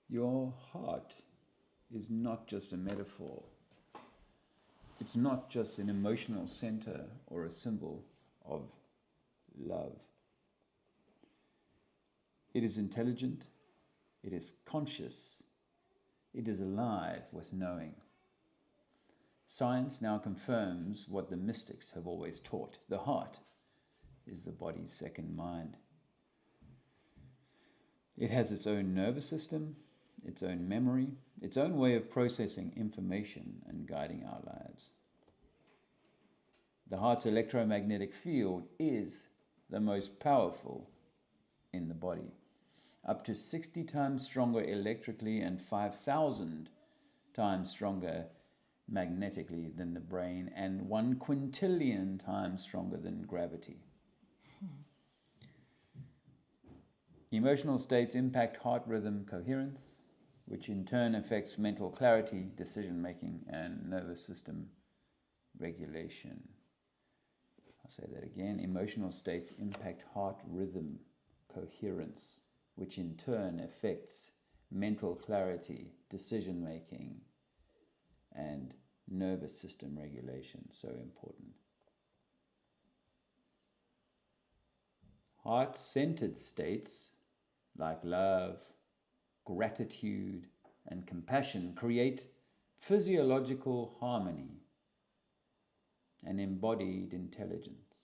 Your heart is not just a metaphor. It's not just an emotional center or a symbol of love. It is intelligent, it is conscious, it is alive with knowing. Science now confirms what the mystics have always taught. The heart is the body's second mind. It has its own nervous system, its own memory, its own way of processing information and guiding our lives. The heart's electromagnetic field is the most powerful in the body, up to 60 times stronger electrically and 5,000 times stronger magnetically than the brain, and 1 quintillion times stronger than gravity. Emotional states impact heart rhythm coherence, which in turn affects mental clarity, decision-making, and nervous system regulation. I'll say that again. Emotional states impact heart rhythm coherence, which in turn affects mental clarity, decision-making, and nervous system regulation. So important. Heart-centered states like love, gratitude, and compassion create physiological harmony and embodied intelligence.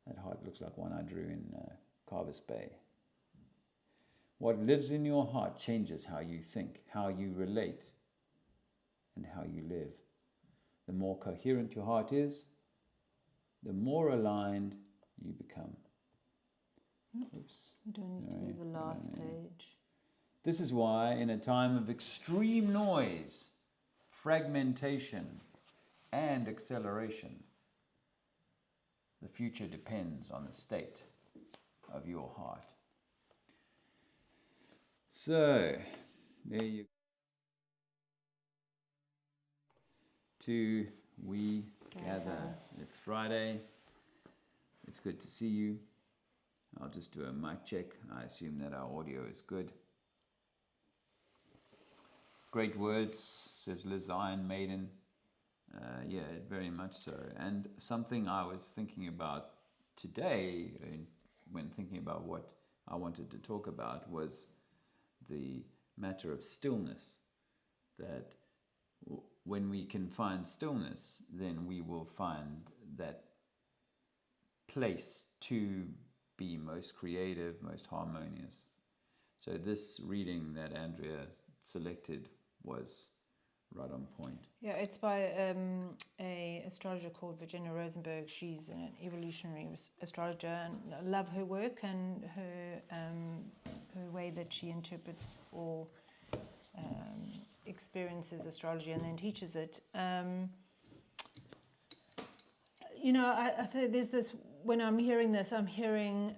That heart looks like one I drew in Carver's Bay. What lives in your heart changes how you think, how you relate, and how you live. The more coherent your heart is, the more aligned you become. Oops. You don't need to do the last page. This is why, in a time of extreme noise, fragmentation, and acceleration, the future depends on the state of your heart. So, there you go. We gather. It's Friday. It's good to see you. I'll just do a mic check. I assume that our audio is good. Great words, says Liz Iron Maiden. Yeah, very much so. And something I was thinking about today, when thinking about what I wanted to talk about, was the matter of stillness. That when we can find stillness, then we will find that place to be most creative, most harmonious. So this reading that Andrea selected was right on point. Yeah, it's by a astrologer called Virginia Rosenberg. She's an evolutionary astrologer, and I love her work and her way that she interprets or experiences astrology and then teaches it. I think there's this, when I'm hearing this, I'm hearing,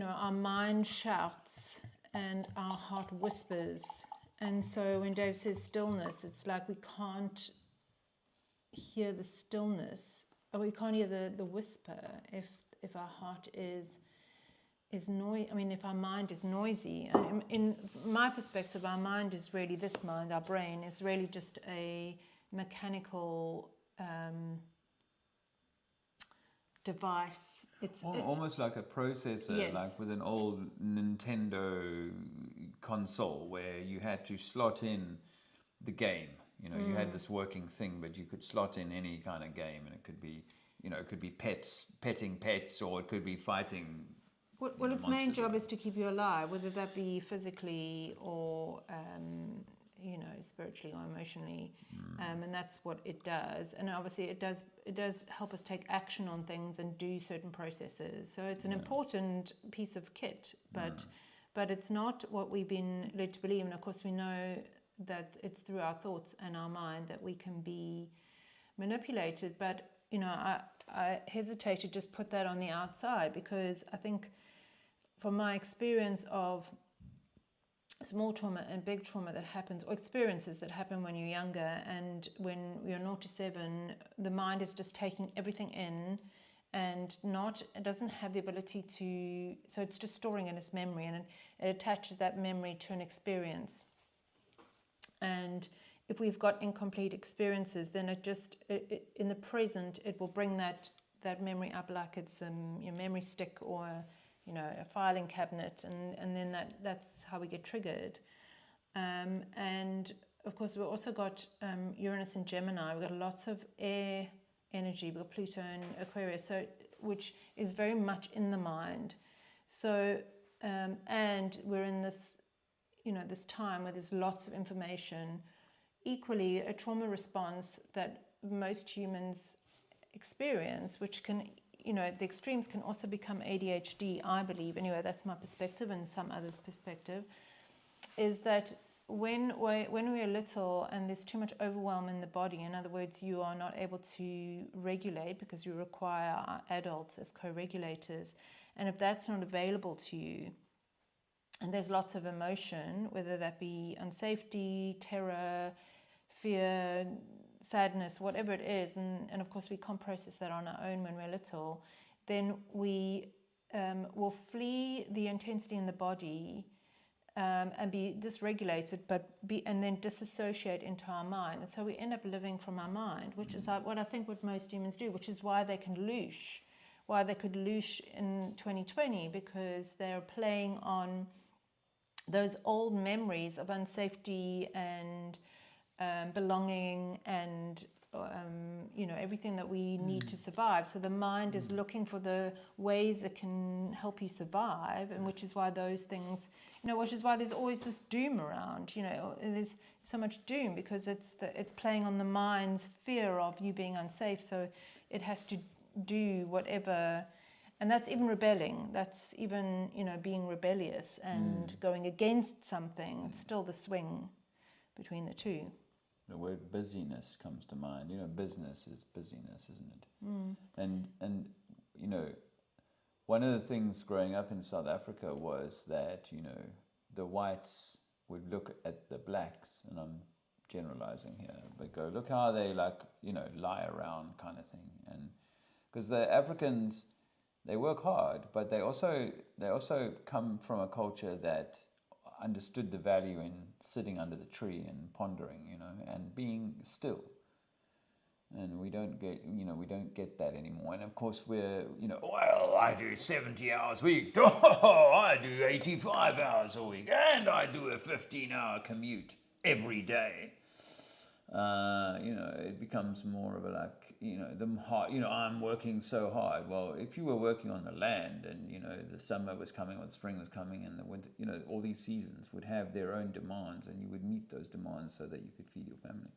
our mind shouts and our heart whispers. And so when Dave says stillness, it's like we can't hear the stillness, or we can't hear the whisper if our heart is noisy. I mean, if our mind is noisy. In my perspective, our mind is really this mind, our brain is really just a mechanical device. It's almost like a processor, yes. Like with an old Nintendo console where you had to slot in the game. You had this working thing, but you could slot in any kind of game, and it could be, it could be petting pets, or it could be fighting. Well, its main job is to keep you alive, whether that be physically or spiritually or emotionally, and that's what it does. And obviously, it does help us take action on things and do certain processes. So it's an important piece of kit, but it's not what we've been led to believe. And of course, we know that it's through our thoughts and our mind that we can be manipulated. But I hesitate to just put that on the outside, because I think, from my experience of small trauma and big trauma that happens, or experiences that happen when you're younger, and when you're 0 to 7, the mind is just taking everything in, and it doesn't have the ability to, so it's just storing in its memory, and it attaches that memory to an experience. And if we've got incomplete experiences, then in the present, it will bring that memory up like it's your memory stick or a filing cabinet, and then that's how we get triggered. And of course, we've also got Uranus and Gemini. We've got lots of air energy. We've got Pluto and Aquarius, which is very much in the mind. So, and we're in this, this time where there's lots of information. Equally, a trauma response that most humans experience, which can, the extremes can also become ADHD, I believe. Anyway, that's my perspective and some others' perspective, is that when we're little and there's too much overwhelm in the body, in other words, you are not able to regulate because you require adults as co-regulators, and if that's not available to you, and there's lots of emotion, whether that be unsafety, terror, fear, sadness, whatever it is, and of course we can't process that on our own when we're little, then we will flee the intensity in the body and be dysregulated, and then disassociate into our mind, and so we end up living from our mind, which is what I think what most humans do, which is why they could loosh in 2020, because they're playing on those old memories of unsafety and belonging and everything that we need to survive. So the mind is looking for the ways that can help you survive, and which is why those things, which is why there's always this doom around. There's so much doom because it's playing on the mind's fear of you being unsafe. So it has to do whatever, and that's even rebelling. That's even being rebellious and going against something. It's still the swing between the two. The word busyness comes to mind. Business is busyness, isn't it? And one of the things growing up in South Africa was that the whites would look at the blacks, and I'm generalizing here, but go, look how they lie around kind of thing. And because the Africans, they work hard, but they also come from a culture that understood the value in sitting under the tree and pondering, and being still. And we don't get that anymore. And of course we're, well, I do 70 hours a week. Oh, I do 85 hours a week, and I do a 15-hour commute every day. It becomes more of a I'm working so hard. Well, if you were working on the land and, the summer was coming or the spring was coming and the winter, all these seasons would have their own demands, and you would meet those demands so that you could feed your family.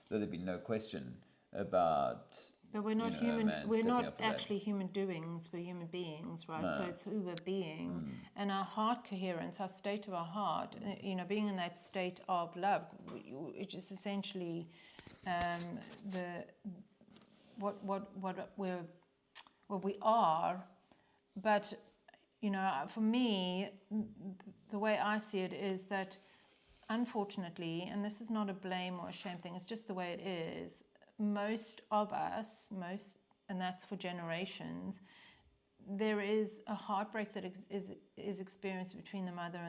So there'd be no question about. But we're not human. We're not actually human doings. We're human beings, right? No. So it's who we're being, and our heart coherence, our state of our heart. Being in that state of love, which is essentially what we are. But for me, the way I see it is that, unfortunately, and this is not a blame or a shame thing, it's just the way it is. Most of us, and that's for generations, there is a heartbreak that is experienced between the mother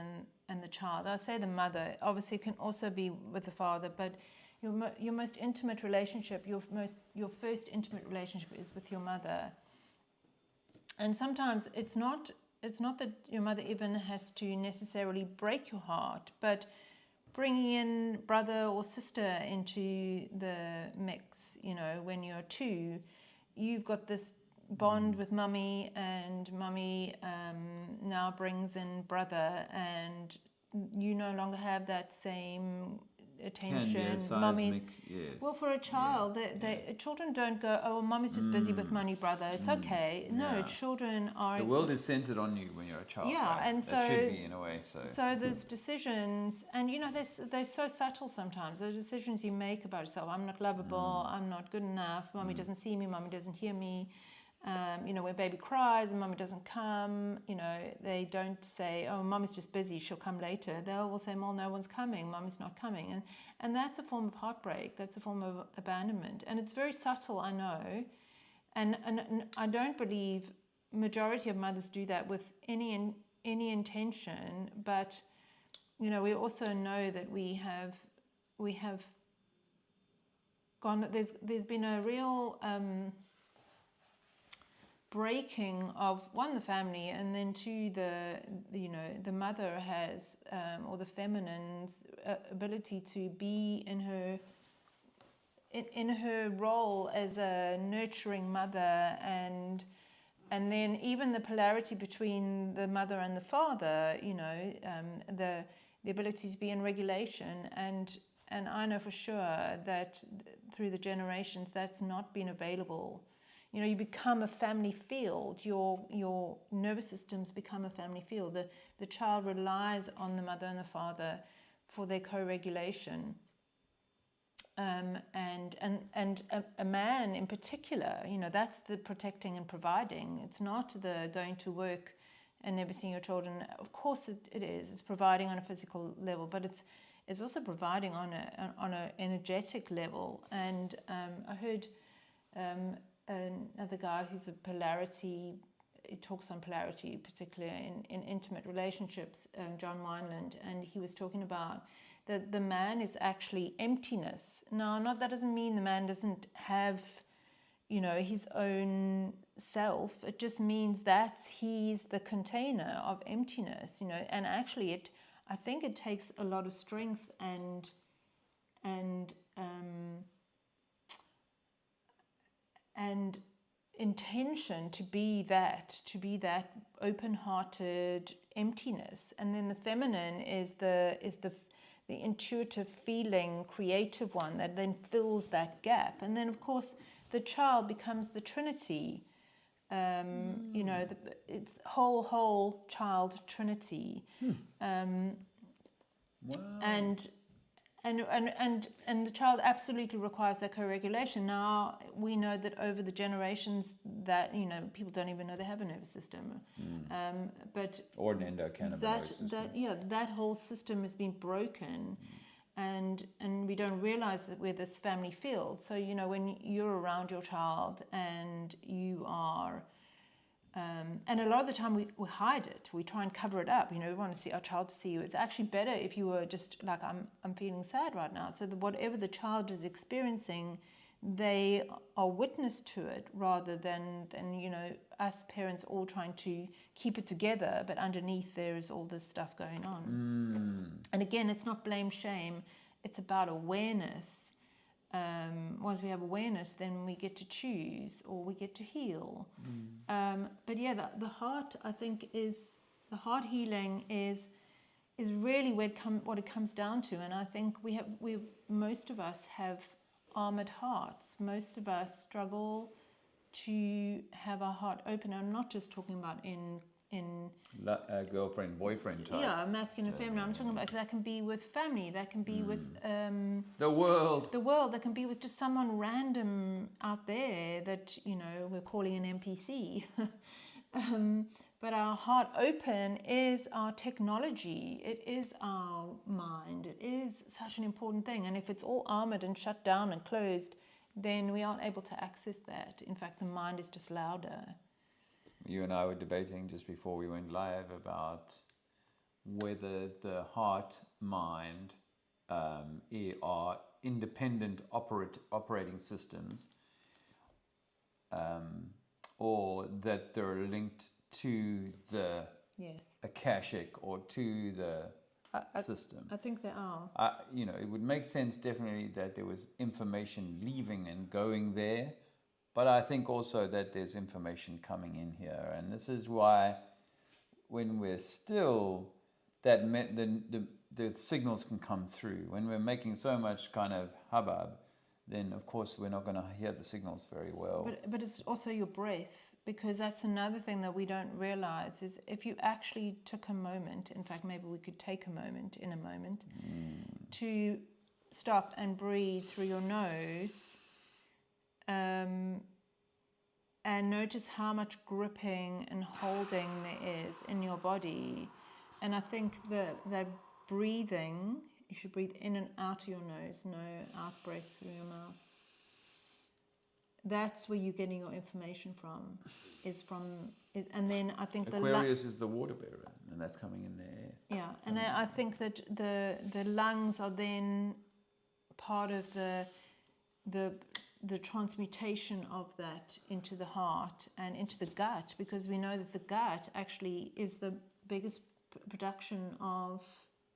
and the child. I say the mother, obviously it can also be with the father, but your most intimate relationship, your first intimate relationship is with your mother. And sometimes it's not that your mother even has to necessarily break your heart, but bringing in brother or sister into the mix, when you're two, you've got this bond with mummy, and mummy now brings in brother, and you no longer have that same attention. Mummy's, yes. Well, for a child, children don't go, oh, mummy's just busy with money, brother. It's okay. No, children are. The world is centered on you when you're a child. Yeah, right? And so that should be in a way. So there's decisions, and they're so subtle sometimes. Those decisions you make about yourself. I'm not lovable. I'm not good enough. Mummy doesn't see me. Mummy doesn't hear me. When baby cries and mummy doesn't come, they don't say, oh, mummy's just busy, she'll come later. They'll say, well, no one's coming, mummy's not coming. And that's a form of heartbreak, that's a form of abandonment. And it's very subtle, I know, and I don't believe majority of mothers do that with any intention, but we also know that we have gone. There's been a real breaking of the family, and then two, the mother has or the feminine's ability to be in her role as a nurturing mother, and then even the polarity between the mother and the father, the ability to be in regulation, and I know for sure that through the generations that's not been available. You become a family field. Your nervous systems become a family field. The child relies on the mother and the father for their co-regulation. And a man in particular, that's the protecting and providing. It's not the going to work and never seeing your children. Of course it is. It's providing on a physical level, but it's also providing on a energetic level. And I heard another guy who's a polarity. He talks on polarity, particularly in intimate relationships, John Wineland, and he was talking about that the man is actually emptiness. Now, that doesn't mean the man doesn't have, his own self. It just means that he's the container of emptiness, and actually I think it takes a lot of strength and intention to be that open-hearted emptiness. And then the feminine is the intuitive feeling, creative one that then fills that gap. And then of course the child becomes the trinity. It's whole child trinity. Wow. And the child absolutely requires that co-regulation. Now we know that over the generations that people don't even know they have a nervous system, but or an endocannabinoid system. That whole system has been broken, and we don't realize that we're this family field. So when you're around your child and you are. And a lot of the time we hide it. We try and cover it up. We want to see our child to see you. It's actually better if you were just like, I'm feeling sad right now. So that whatever the child is experiencing, they are witness to it, rather than us parents all trying to keep it together. But underneath there is all this stuff going on. And again, it's not blame, shame. It's about awareness. Once we have awareness, then we get to choose, or we get to heal. But the heart, I think, is the heart healing is really what it comes down to. And I think most of us have armored hearts. Most of us struggle to have our heart open. I'm not just talking about in girlfriend, boyfriend type. Yeah, masculine and feminine. I'm talking about that can be with family, that can be with the world, that can be with just someone random out there that we're calling an NPC. But our heart open is our technology. It is our mind. It is such an important thing. And if it's all armored and shut down and closed, then we aren't able to access that. In fact, the mind is just louder. You and I were debating just before we went live about whether the heart, mind are independent operating systems, or that they're linked to the Akashic or to the system. I think they are. It would make sense definitely that there was information leaving and going there. But I think also that there's information coming in here, and this is why, when we're still, the signals can come through. When we're making so much kind of hubbub, then of course we're not going to hear the signals very well. But it's also your breath, because that's another thing that we don't realize is if you actually took a moment. In fact, maybe we could take a moment to stop and breathe through your nose. And notice how much gripping and holding there is in your body. And I think that breathing, you should breathe in and out of your nose, no out breath through your mouth. that's where you're getting your information from. And then I think Aquarius is the water bearer, and that's coming in the air. Yeah, and I think that the lungs are then part of the transmutation of that into the heart and into the gut, because we know that the gut actually is the biggest production of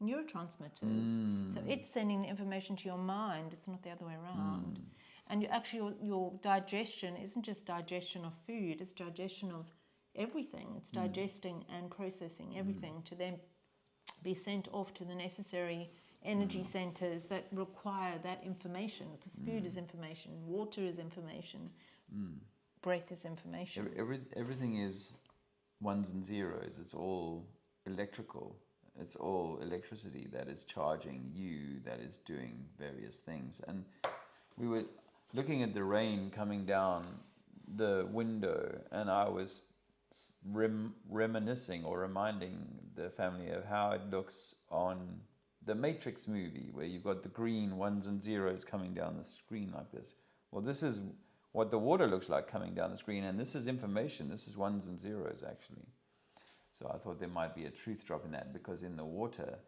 neurotransmitters. So it's sending the information to your mind. It's not the other way around. And your digestion isn't just digestion of food, it's digestion of everything. It's digesting and processing everything to then be sent off to the necessary energy centers that require that information, because food is information, water is information, breath is information. Everything is ones and zeros. It's all electrical. It's all electricity that is charging you, that is doing various things. And we were looking at the rain coming down the window, and I was reminiscing or reminding the family of how it looks on the Matrix movie, where you've got the green ones and zeros coming down the screen like this. Well, this is what the water looks like coming down the screen, and this is information. This is ones and zeros, actually. So I thought there might be a truth drop in that, because in the water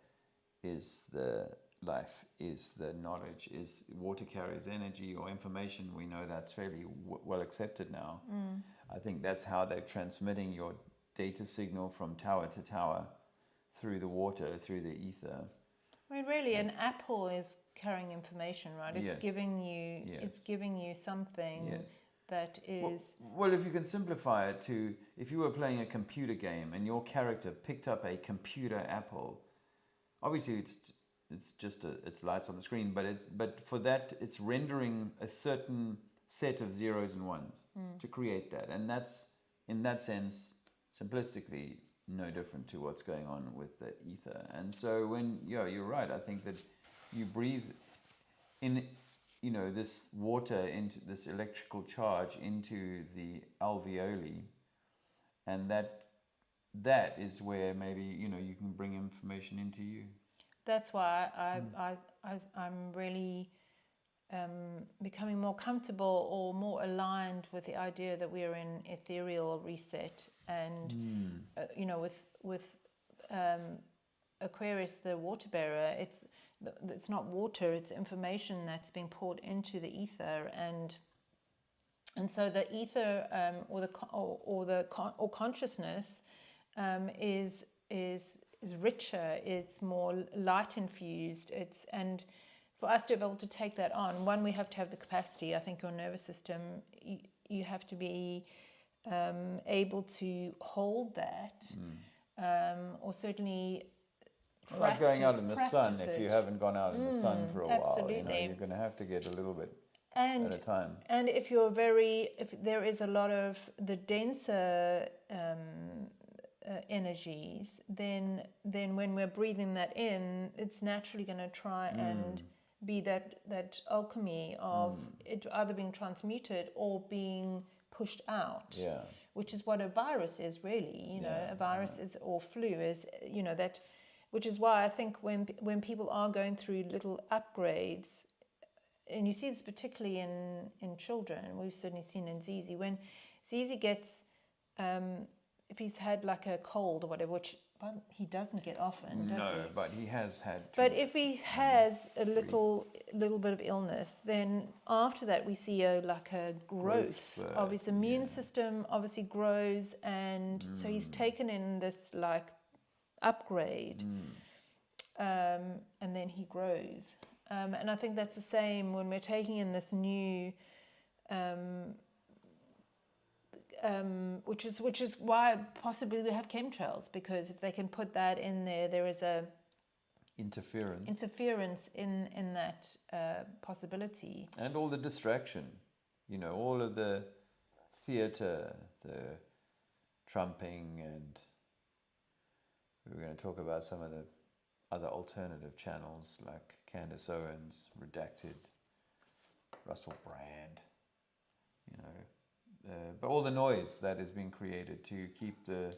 is the life, is the knowledge, is water carries energy or information. We know that's fairly well accepted now. I think that's how they're transmitting your data signal from tower to tower through the water, through the ether. I mean, really, an apple is carrying information, right? It's giving you something that is... Well, if you can simplify it to, if you were playing a computer game and your character picked up a computer apple, obviously it's just it's lights on the screen, but for that it's rendering a certain set of zeros and ones to create that, and that's, in that sense, simplistically, no different to what's going on with the ether. And so when you're right, I think that you breathe in, this water, into this electrical charge into the alveoli, and that is where maybe you can bring information into you. That's why I'm really becoming more comfortable or more aligned with the idea that we are in ethereal reset, and with Aquarius, the water bearer, it's not water, it's information that's being poured into the ether, and so the ether or consciousness is richer, it's more light infused, and for us to be able to take that on, one, we have to have the capacity. I think your nervous system, you have to be able to hold that, or certainly like going out in the sun. If you haven't gone out in the sun for a while, you're going to have to get a little bit at a time. And if there is a lot of the denser energies, then when we're breathing that in, it's naturally going to try and be that alchemy of it either being transmuted or being pushed out, which is what a virus is really. A virus is, or flu is, that, which is why I think when people are going through little upgrades, and you see this particularly in children, we've certainly seen in Zizi, when Zizi gets if he's had like a cold or whatever, which he doesn't get often, does he? No, but he has had. But if he has a little bit of illness, then after that we see a growth of his immune system. Obviously grows, and so he's taken in this like upgrade, and then he grows. And I think that's the same when we're taking in this new. Which is why possibly we have chemtrails, because if they can put that in there is a interference in that possibility, and all the distraction, all of the theatre, the trumping, and we're going to talk about some of the other alternative channels like Candace Owens, Redacted, Russell Brand, but all the noise that is being created to keep the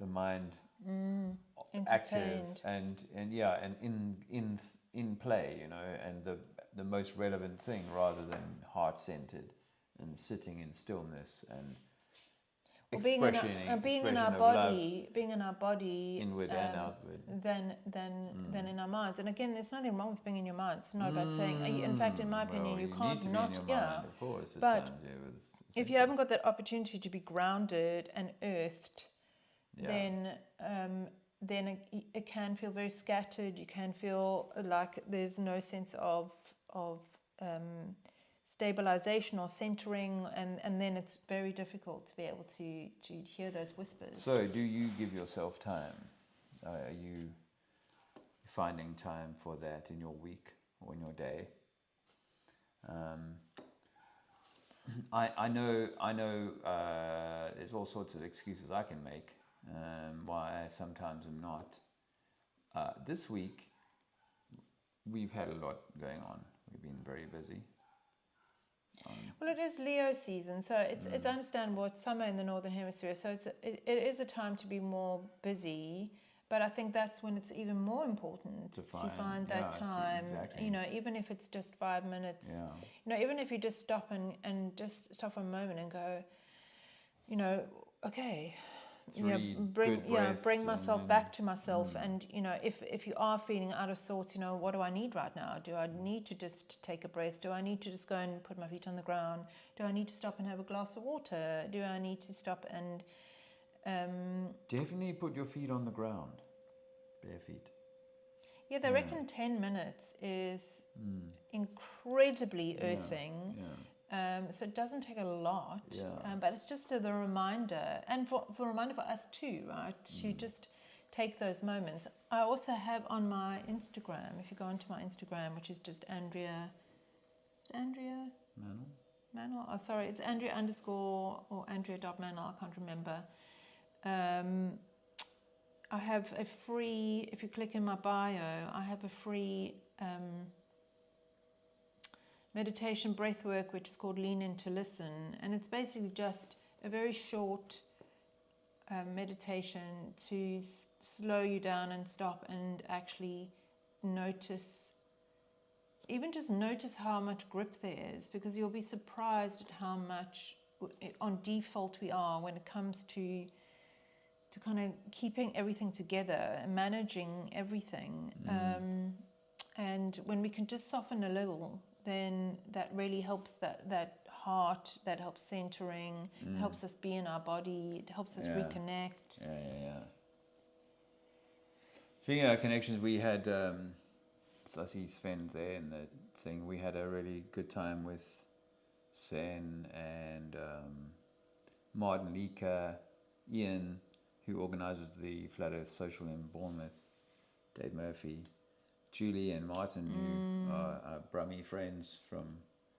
mind active and in play, and the most relevant thing, rather than heart-centered and sitting in stillness and expression being in our of body, inward and outward, than in our minds. And again, there's nothing wrong with being in your mind. It's not about saying. In fact, in my opinion, you can't need to not. Be in your mind, of course, at but times, if you haven't got that opportunity to be grounded and earthed, then it can feel very scattered. You can feel like there's no sense of stabilization or centering, and then it's very difficult to be able to hear those whispers. So, do you give yourself time? Are you finding time for that in your week or in your day? I know. There's all sorts of excuses I can make why I sometimes am not. This week, we've had a lot going on. We've been very busy. Well, it is Leo season, so it's understandable. It's summer in the Northern Hemisphere, so it is a time to be more busy. But I think that's when it's even more important to find that time. Exactly. You know, even if it's just 5 minutes. Yeah. You know, even if you just stop and just stop for a moment and go, you know, okay. Bring myself back to myself. And you know, if you are feeling out of sorts, you know, what do I need right now? Do I need to just take a breath? Do I need to just go and put my feet on the ground? Do I need to stop and have a glass of water? Do I need to stop and definitely put your feet on the ground, bare feet. Yeah, they reckon 10 minutes is incredibly earthing. So it doesn't take a lot, but it's just the reminder, and for a reminder for us too, right? To just take those moments. I also have on my Instagram, if you go onto my Instagram, which is just Andrea Manel. Oh, sorry, it's Andrea _ or Andrea.Manel. I can't remember. I have a free. If you click in my bio, I have a free. Meditation breathwork, which is called Lean In to Listen, and it's basically just a very short meditation to slow you down and stop and actually notice, even just notice how much grip there is, because you'll be surprised at how much on default we are when it comes to kind of keeping everything together and managing everything. And when we can just soften a little, then that really helps that heart, that helps centering, it helps us be in our body, it helps us reconnect. Speaking of connections, we had, I see Sven there in the thing, we had a really good time with Sven and Martin Leaker, Ian, who organises the Flat Earth Social in Bournemouth, Dave Murphy, Julie and Martin, who are Brummy friends from,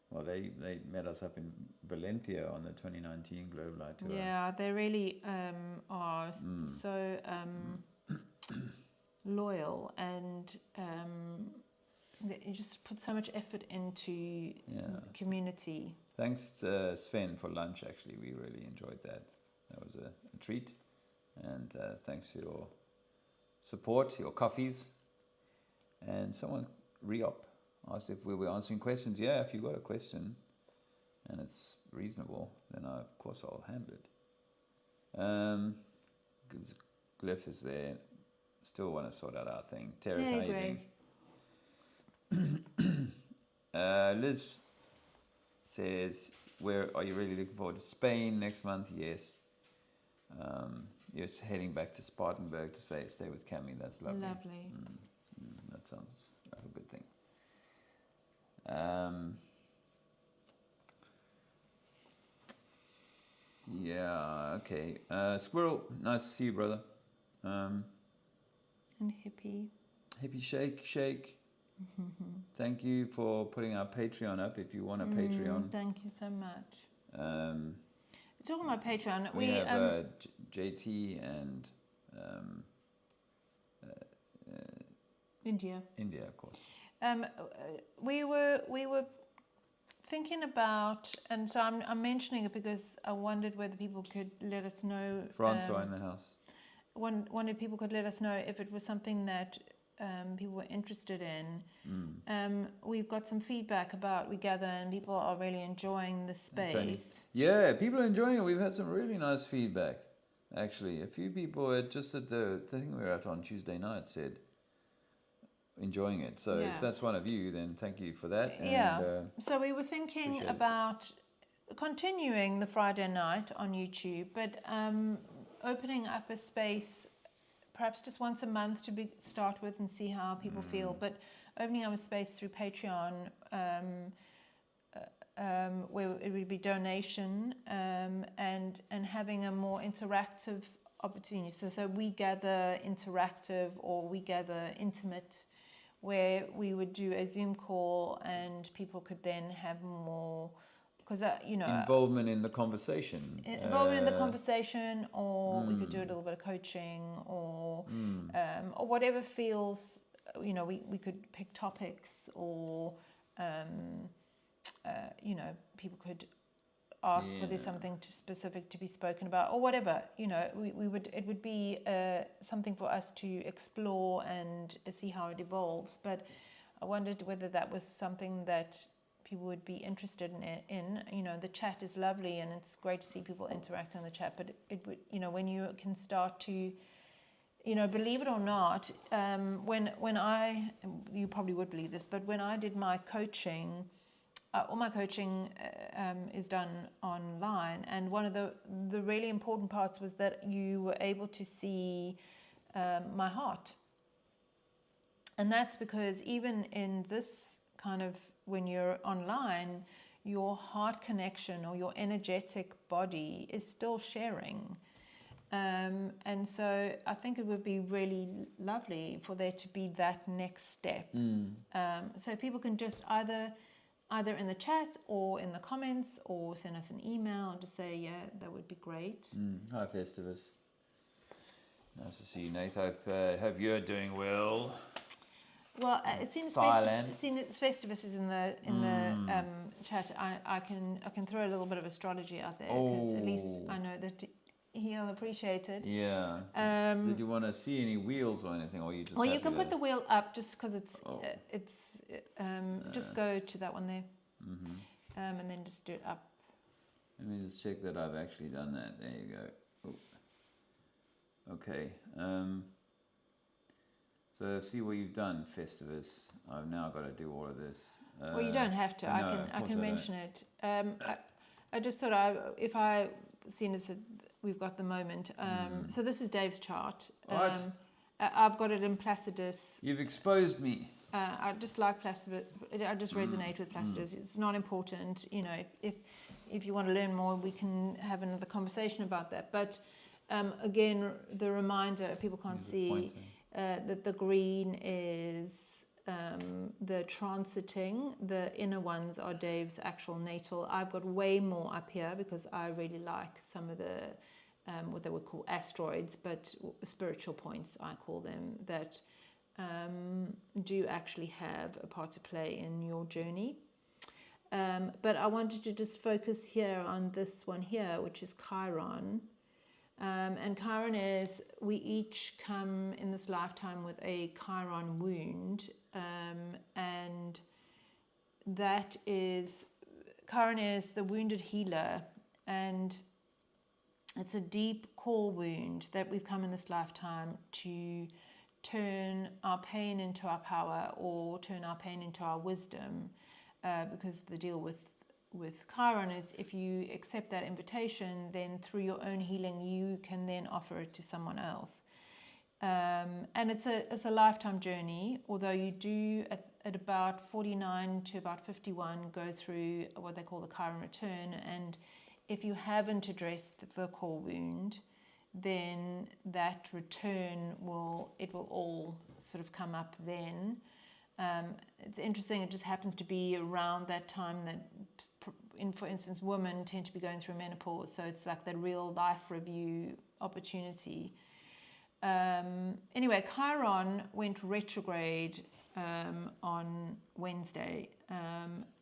well, they met us up in Valencia on the 2019 Globe Light Tour. Yeah, they really are so loyal, and you just put so much effort into the community. Thanks to Sven for lunch, actually. We really enjoyed that. That was a treat. And thanks for your support, your coffees. And someone, Reop, asked if we were answering questions. Yeah, if you've got a question and it's reasonable, then of course I'll handle it. Because Glyph is there. Still want to sort out our thing. Terry, how you doing? Liz says, where are you really looking forward to? Spain next month? Yes. You're heading back to Spartanburg to stay with Cami. That's lovely. Lovely. That sounds like a good thing. Yeah, okay. Squirrel, nice to see you, brother. And Hippie. Hippie Shake. Thank you for putting our Patreon up. If you want a Patreon. Thank you so much. Talking about Patreon, we have JT and India. India, of course. We were thinking about, and so I'm mentioning it because I wondered whether people could let us know. Francois in the house. Wondered people could let us know if it was something that people were interested in. We've got some feedback about we gather, and people are really enjoying the space. Yeah, people are enjoying it. We've had some really nice feedback. Actually, a few people at the thing we were at on Tuesday night said enjoying it. So if that's one of you, then thank you for that. And, so we were thinking about continuing the Friday night on YouTube, but opening up a space, perhaps just once a month to start with and see how people feel. But opening up a space through Patreon, where it would be donation, and having a more interactive opportunity. So we gather interactive, or we gather intimate, where we would do a Zoom call and people could then have more, because involvement in the conversation. Or we could do a little bit of coaching, or whatever feels. We could pick topics, or people could ask whether there's something specific to be spoken about, or whatever. It would be something for us to explore and see how it evolves. But I wondered whether that was something that people would be interested in. The chat is lovely, and it's great to see people interact on the chat. But it would, when you can start to, believe it or not, when I, you probably would believe this, but when I did my coaching. All my coaching is done online, and one of the really important parts was that you were able to see my heart. And that's because even in this kind of, when you're online, your heart connection or your energetic body is still sharing. And so I think it would be really lovely for there to be that next step. So people can just either in the chat or in the comments, or send us an email and just say, that would be great. Hi, Festivist. Nice to see you, Nate. Hope you're doing well. Well, it seems Festivist is in the chat. I can throw a little bit of astrology out there, because at least I know that he'll appreciate it. Yeah. Did you want to see any wheels or anything, or you just? Well, you can put the wheel up just because it's. Just go to that one there, and then just do it up. Let me just check that I've actually done that. There you go. Oh. Okay. So see what you've done, Festivus. I've now got to do all of this. Well, you don't have to. No, I can mention it. I just thought if I seen as we've got the moment. So this is Dave's chart. I've got it in Placidus. You've exposed me. I just like Placidus. I just resonate with Placidus. It's not important, if you want to learn more, we can have another conversation about that. But again, the reminder, people can't see that the green is the transiting. The inner ones are Dave's actual natal. I've got way more up here because I really like some of the what they would call asteroids, but spiritual points, I call them, that do actually have a part to play in your journey. But I wanted to just focus here on this one here, which is Chiron. And Chiron is, we each come in this lifetime with a Chiron wound. And that is, Chiron is the wounded healer. And it's a deep core wound that we've come in this lifetime to turn our pain into our power, or turn our pain into our wisdom, because the deal with Chiron is, if you accept that invitation, then through your own healing you can then offer it to someone else. And it's a lifetime journey, although you do at about 49 to about 51 go through what they call the Chiron return. And if you haven't addressed the core wound, then that return will all sort of come up then. It's interesting, it just happens to be around that time that, for instance, women tend to be going through menopause, so it's like the real life review opportunity. Anyway, Chiron went retrograde on Wednesday,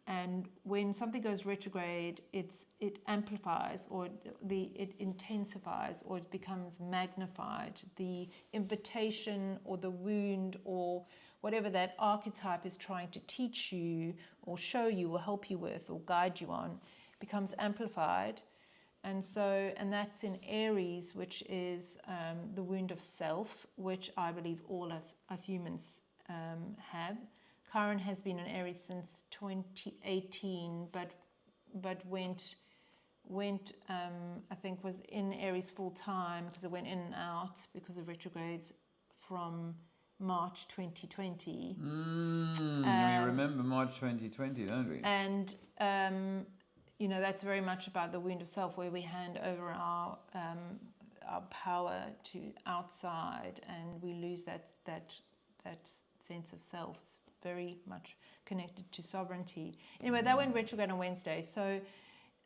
And when something goes retrograde, it amplifies, or it intensifies, or it becomes magnified. The invitation or the wound or whatever that archetype is trying to teach you or show you or help you with or guide you on becomes amplified. And that's in Aries, which is the wound of self, which I believe all us humans have. Chiron has been in Aries since 2018, but went I think was in Aries full time, because it went in and out because of retrogrades from March 2020. We remember March 2020, don't we? And that's very much about the wound of self, where we hand over our power to outside, and we lose that sense of self. It's very much connected to sovereignty. Anyway, that went retrograde on Wednesday, so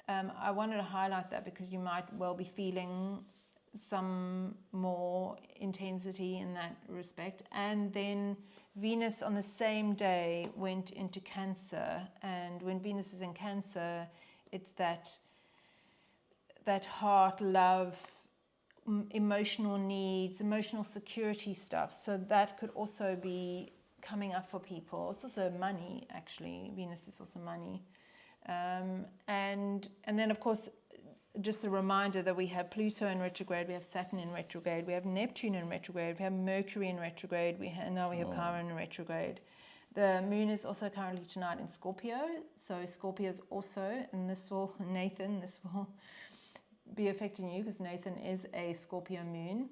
I wanted to highlight that because you might well be feeling some more intensity in that respect. And then Venus on the same day went into Cancer, and when Venus is in Cancer, it's that heart, love, emotional needs, emotional security stuff. So that could also be coming up for people. It's also money, actually. Venus is also money. And then, of course, just a reminder that we have Pluto in retrograde, we have Saturn in retrograde, we have Neptune in retrograde, we have Mercury in retrograde, now we have Chiron in retrograde. The moon is also currently tonight in Scorpio, so Scorpio is also, and this will be affecting you because Nathan is a Scorpio moon,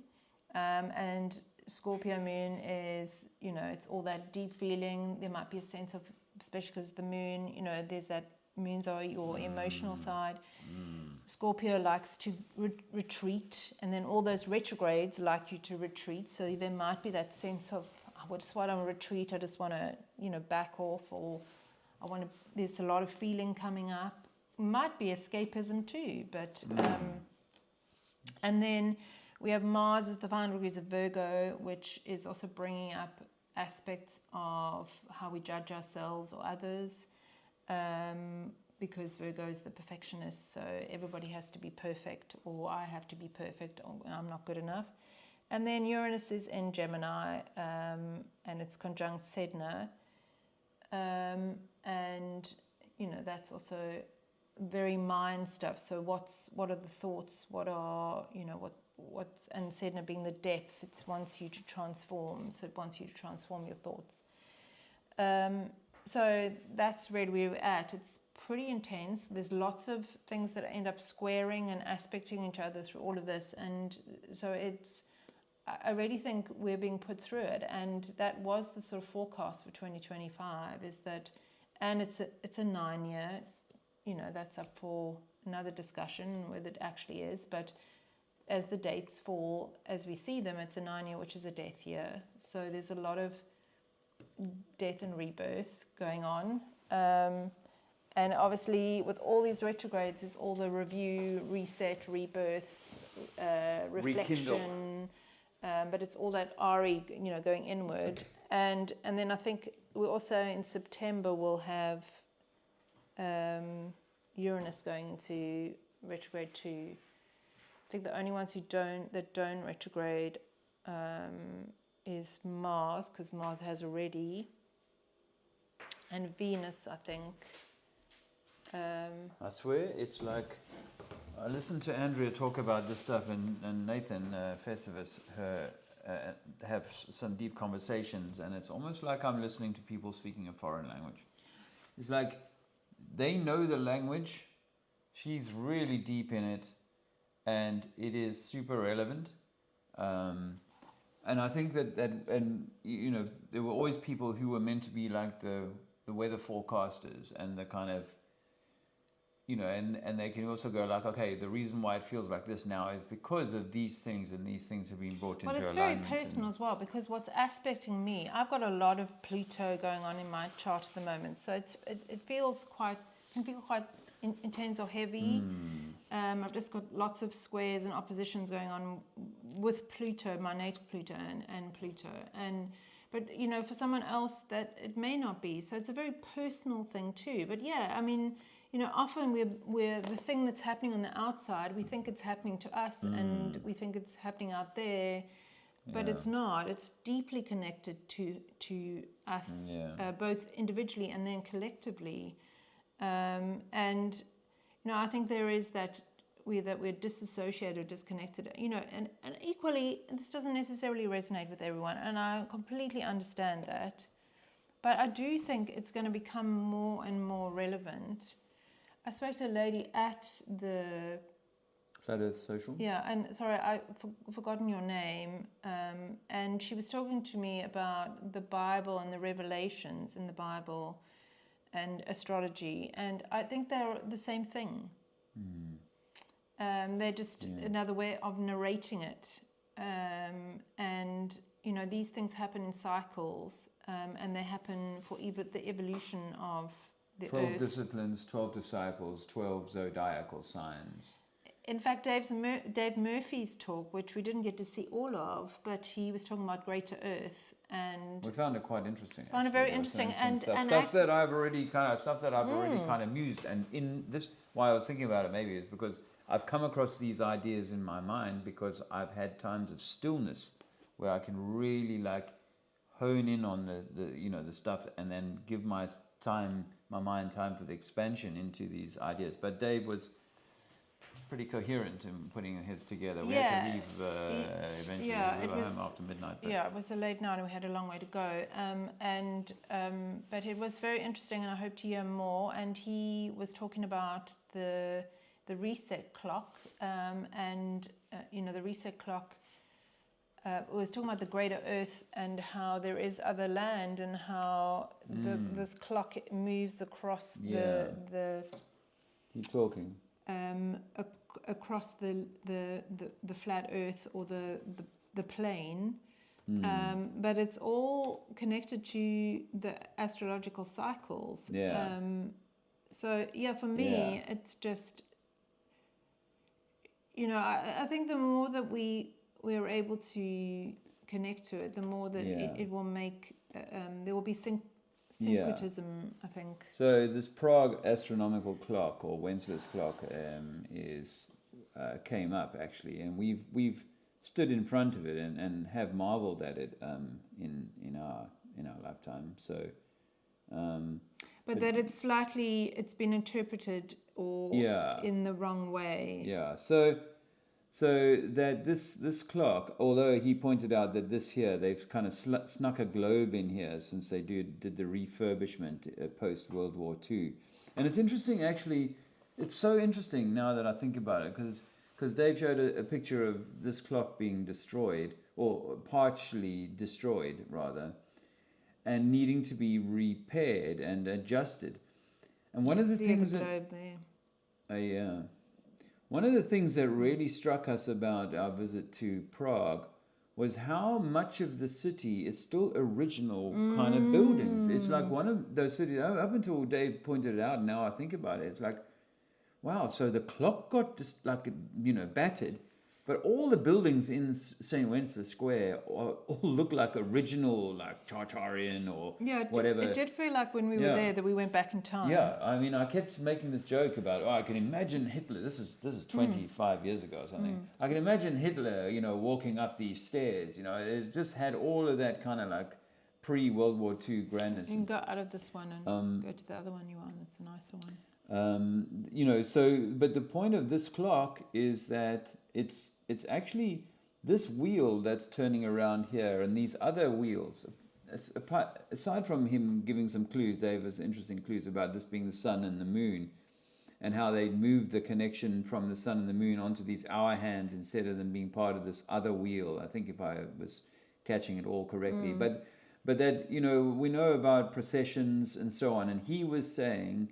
and Scorpio moon is, it's all that deep feeling. There might be a sense of, especially because the moon, there's that moons are your emotional side. Scorpio likes to retreat, and then all those retrogrades like you to retreat. So there might be that sense of, I just want to retreat. I just want to, back off, or there's a lot of feeling coming up. Might be escapism too, but and then we have Mars at the final degrees of Virgo, which is also bringing up aspects of how we judge ourselves or others, because Virgo is the perfectionist, so everybody has to be perfect, or I have to be perfect, or I'm not good enough. And then Uranus is in Gemini, and it's conjunct Sedna, and that's also very mind stuff. So what are the thoughts? What are and Sedna being the depth, it wants you to transform. So it wants you to transform your thoughts. So that's where we're at. It's pretty intense. There's lots of things that end up squaring and aspecting each other through all of this, and so I really think we're being put through it, and that was the sort of forecast for 2025. Is that, and it's a 9-year. That's up for another discussion whether it actually is, but as the dates fall, as we see them, it's a 9-year, which is a death year. So there's a lot of death and rebirth going on. And obviously with all these retrogrades is all the review, reset, rebirth, reflection, but it's all that RE, going inward. And then I think we also in September will have Uranus going into retrograde too. I think the only ones that don't retrograde is Mars, because Mars has already, and Venus, I think. I swear, it's like, I listened to Andrea talk about this stuff, and Nathan, Festivist, have some deep conversations, and it's almost like I'm listening to people speaking a foreign language. It's like they know the language, she's really deep in it, and it is super relevant. And I think that there were always people who were meant to be like the weather forecasters and the kind of, and they can also go like, okay, the reason why it feels like this now is because of these things, and these things have been brought into alignment. Well, it's very personal as well, because what's aspecting me, I've got a lot of Pluto going on in my chart at the moment, so it can feel quite intense or heavy. I've just got lots of squares and oppositions going on with Pluto, my natal Pluto and Pluto, but for someone else that it may not be. So it's a very personal thing too. But yeah, I mean, often we're the thing that's happening on the outside, we think it's happening to us, and we think it's happening out there, but it's not. It's deeply connected to us, both individually and then collectively. And I think there is that we're disassociated, disconnected, and equally, this doesn't necessarily resonate with everyone, and I completely understand that. But I do think it's going to become more and more relevant. I spoke to a lady at the Flat Earth Social. Yeah, and sorry, I've forgotten your name. And she was talking to me about the Bible and the revelations in the Bible and astrology, and I think they're the same thing. They're just another way of narrating it. And, these things happen in cycles, and they happen for the evolution of the 12 Earth. disciplines, 12 disciples, 12 zodiacal signs. In fact, Dave Murphy's talk, which we didn't get to see all of, but he was talking about Greater Earth, and we found it quite interesting. Found it very interesting, and stuff that I've already kind of mused. And in this, why I was thinking about it maybe is because I've come across these ideas in my mind because I've had times of stillness where I can really hone in on the stuff and then give my mind time for the expansion into these ideas. But Dave was pretty coherent in putting his together. We had to leave eventually. We were home after midnight. Yeah, it was a late night and we had a long way to go. But it was very interesting, and I hope to hear more. And he was talking about the reset clock, the reset clock. Was talking about the Greater Earth and how there is other land, and how this clock moves across the. Keep talking. Across the flat Earth or the plane, but it's all connected to the astrological cycles. So for me, it's just I think the more that we're able to connect to it, the more that it will make there will be syncretism, I think. So this Prague Astronomical clock, or Wenceslas clock, came up actually, and we've stood in front of it and have marveled at it in our lifetime. So, but that it's been interpreted or in the wrong way. Yeah. So that this clock, although he pointed out that this here, they've kind of snuck a globe in here since they did the refurbishment post World War II. And it's interesting, actually, it's so interesting now that I think about it, because Dave showed a picture of this clock being destroyed, or partially destroyed, rather, and needing to be repaired and adjusted. And one of the things one of the things that really struck us about our visit to Prague was how much of the city is still original kind of buildings. It's like one of those cities, up until Dave pointed it out, now I think about it, it's like, wow, so the clock got just battered, but all the buildings in St. Wenceslas Square all look like original, like Tartarian or whatever. It did feel like when we were there that we went back in time. Yeah, I mean, I kept making this joke about, I can imagine Hitler. This is 25 years ago or something. I can imagine Hitler, walking up these stairs. It just had all of that kind of like pre-World War II grandness. You can go out of this one and go to the other one you want. It's a nicer one. But the point of this clock is that it's actually this wheel that's turning around here, and these other wheels. Aside from him giving some clues, Dave has interesting clues about this being the sun and the moon, and how they moved the connection from the sun and the moon onto these hour hands instead of them being part of this other wheel. I think if I was catching it all correctly, but that we know about processions and so on, and he was saying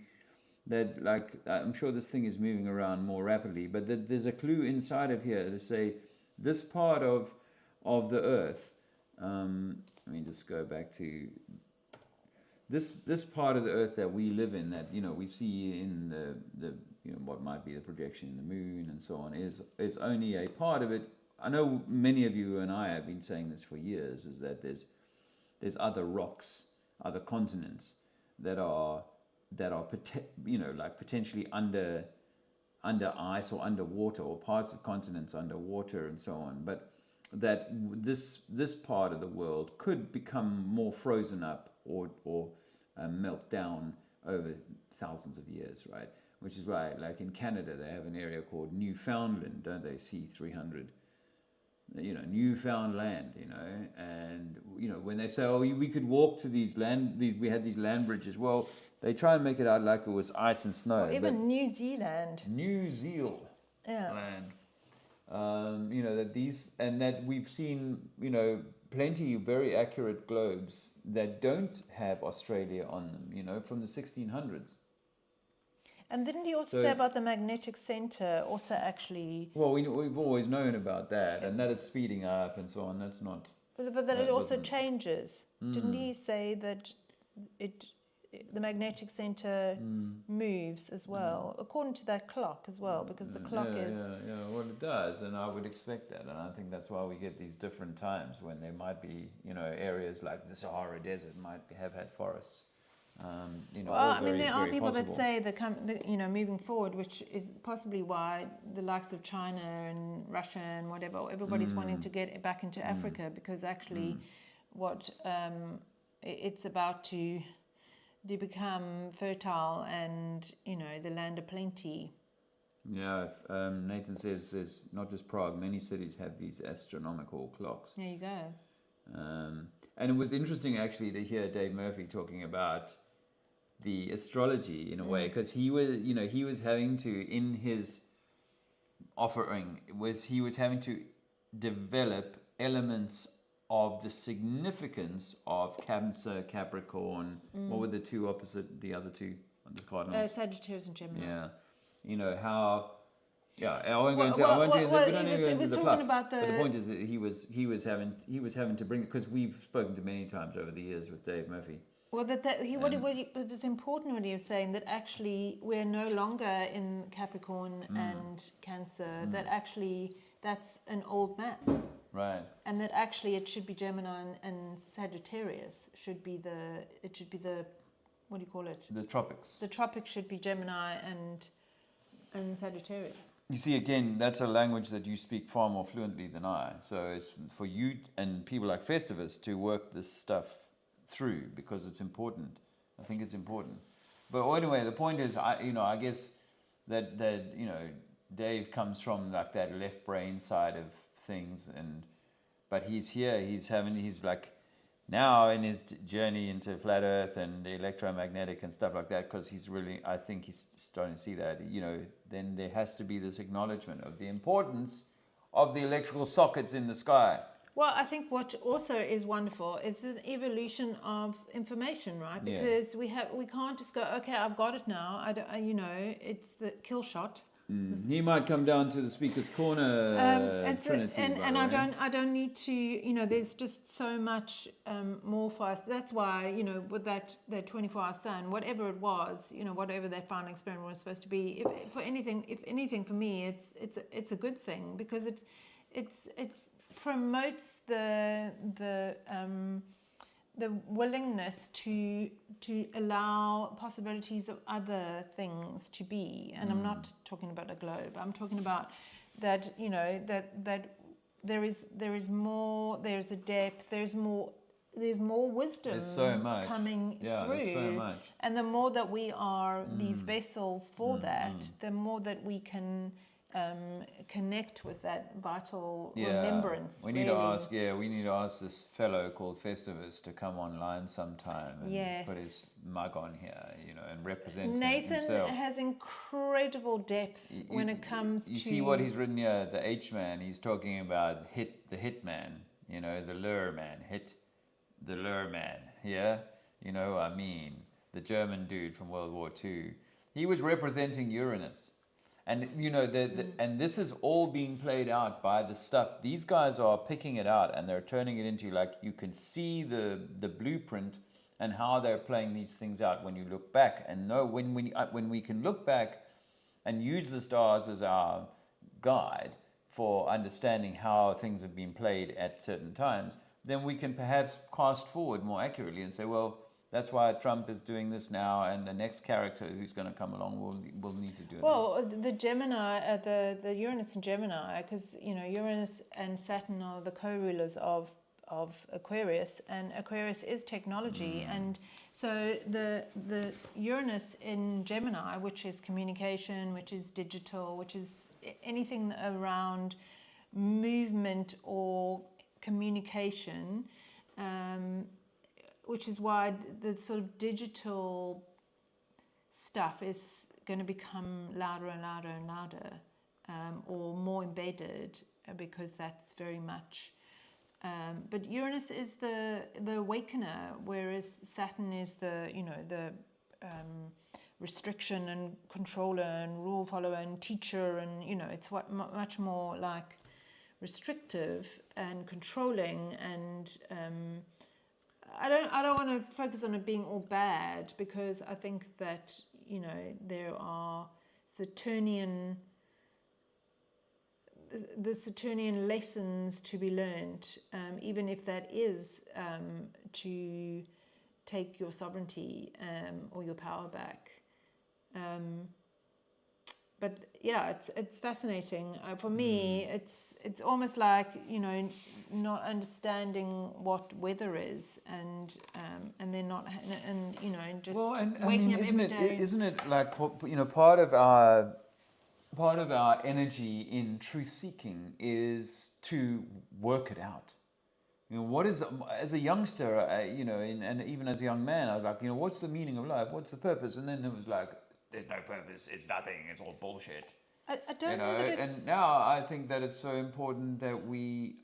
that, like, I'm sure this thing is moving around more rapidly, but that there's a clue inside of here to say this part of the Earth. Let me just go back to this part of the Earth that we live in, that we see in the what might be the projection in the moon and so on, is only a part of it. I know many of you and I have been saying this for years, is that there's other rocks, other continents that are like potentially under ice or underwater, or parts of continents underwater and so on. But that this part of the world could become more frozen up or melt down over thousands of years, right? Which is why, like in Canada, they have an area called Newfoundland, don't they? C300, Newfoundland, and when they say, oh, we could walk to we had these land bridges. Well, they try and make it out like it was ice and snow. Or even New Zealand. New Zealand. Yeah. Land. That we've seen, plenty of very accurate globes that don't have Australia on them, from the 1600s. And didn't you also say about the magnetic center also actually... Well, we've always known about that, and that it's speeding up and so on. That's not... But that it also changes. Didn't he say that the magnetic center moves as well, according to that clock as well, because the clock is... Yeah, well, it does, and I would expect that, and I think that's why we get these different times when there might be, areas like the Sahara Desert might have had forests. There are people that say moving forward, which is possibly why the likes of China and Russia and whatever, everybody's wanting to get back into Africa, because actually what it's about to become fertile and, the land of plenty. Yeah, Nathan says there's not just Prague, many cities have these astronomical clocks. There you go. And it was interesting actually to hear Dave Murphy talking about the astrology in a way, because he was having to, in his offering, he was having to develop elements of the significance of Cancer, Capricorn. What were the other two on the cardinals? Sagittarius and Gemini. Yeah, how. Yeah, I won't go into. I won't do. We don't even go into the fluff. But the point is that he was having to bring it, because we've spoken to many times over the years with Dave Murphy. Well, what is important when he was saying that actually we're no longer in Capricorn and Cancer. That actually that's an old map. Right. And that actually it should be Gemini and Sagittarius should be the what do you call it? The tropics. The tropics should be Gemini and Sagittarius. You see, again, that's a language that you speak far more fluently than I. So it's for you and people like Festivist to work this stuff through, because it's important. I think it's important. But anyway, the point is, I guess that Dave comes from like that left brain side of things, but he's here. He's like now in his journey into flat Earth and the electromagnetic and stuff like that, because I think he's starting to see that, then there has to be this acknowledgement of the importance of the electrical sockets in the sky. Well, I think what also is wonderful is the evolution of information, right? Because we can't just go, okay, I've got it now. It's the kill shot. He might come down to the Speaker's Corner Trinity. And I don't need to, there's just so much more for us. That's why, with that 24-hour sun, whatever it was, whatever that final experiment was supposed to be, if anything for me, it's a good thing, because it promotes the willingness to allow possibilities of other things to be. And I'm not talking about a globe. I'm talking about that, that there is more, there's a depth, there's more wisdom. There's so much coming through. There's so much. And the more that we are these vessels for that, the more that we can connect with that vital remembrance. We need to ask this fellow called Festivist to come online sometime and put his mug on here, and represent Nathan himself. Has incredible depth when it comes to... You see what he's written here, the H-man, he's talking about the hitman, the lure man, the lure man, yeah? The German dude from World War II. He was representing Uranus. And and this is all being played out by the stuff. These guys are picking it out and they're turning it into, like, you can see the blueprint and how they're playing these things out when you look back and know when we can look back and use the stars as our guide for understanding how things have been played at certain times. then we can perhaps cast forward more accurately and say, well, that's why Trump is doing this now, and the next character who's going to come along will need to do it. Well, the Gemini, the Uranus and Gemini, because Uranus and Saturn are the co-rulers of Aquarius, and Aquarius is technology, and so the Uranus in Gemini, which is communication, which is digital, which is anything around movement or communication, which is why the sort of digital stuff is going to become louder and louder and louder, or more embedded, because that's very much. But Uranus is the awakener, whereas Saturn is the restriction and controller and rule follower and teacher, and it's much more like restrictive and controlling, and I don't want to focus on it being all bad, because I think that there are Saturnian lessons to be learned, even if that is to take your sovereignty or your power back. But yeah, it's fascinating. For me, it's almost like not understanding what weather is, and then not just waking up every day. Isn't it like part of our energy in truth seeking is to work it out. What is, as a youngster, and even as a young man, I was like, what's the meaning of life? What's the purpose? And then it was like, there's no purpose. It's nothing. It's all bullshit. I don't know that and now I think that it's so important that we.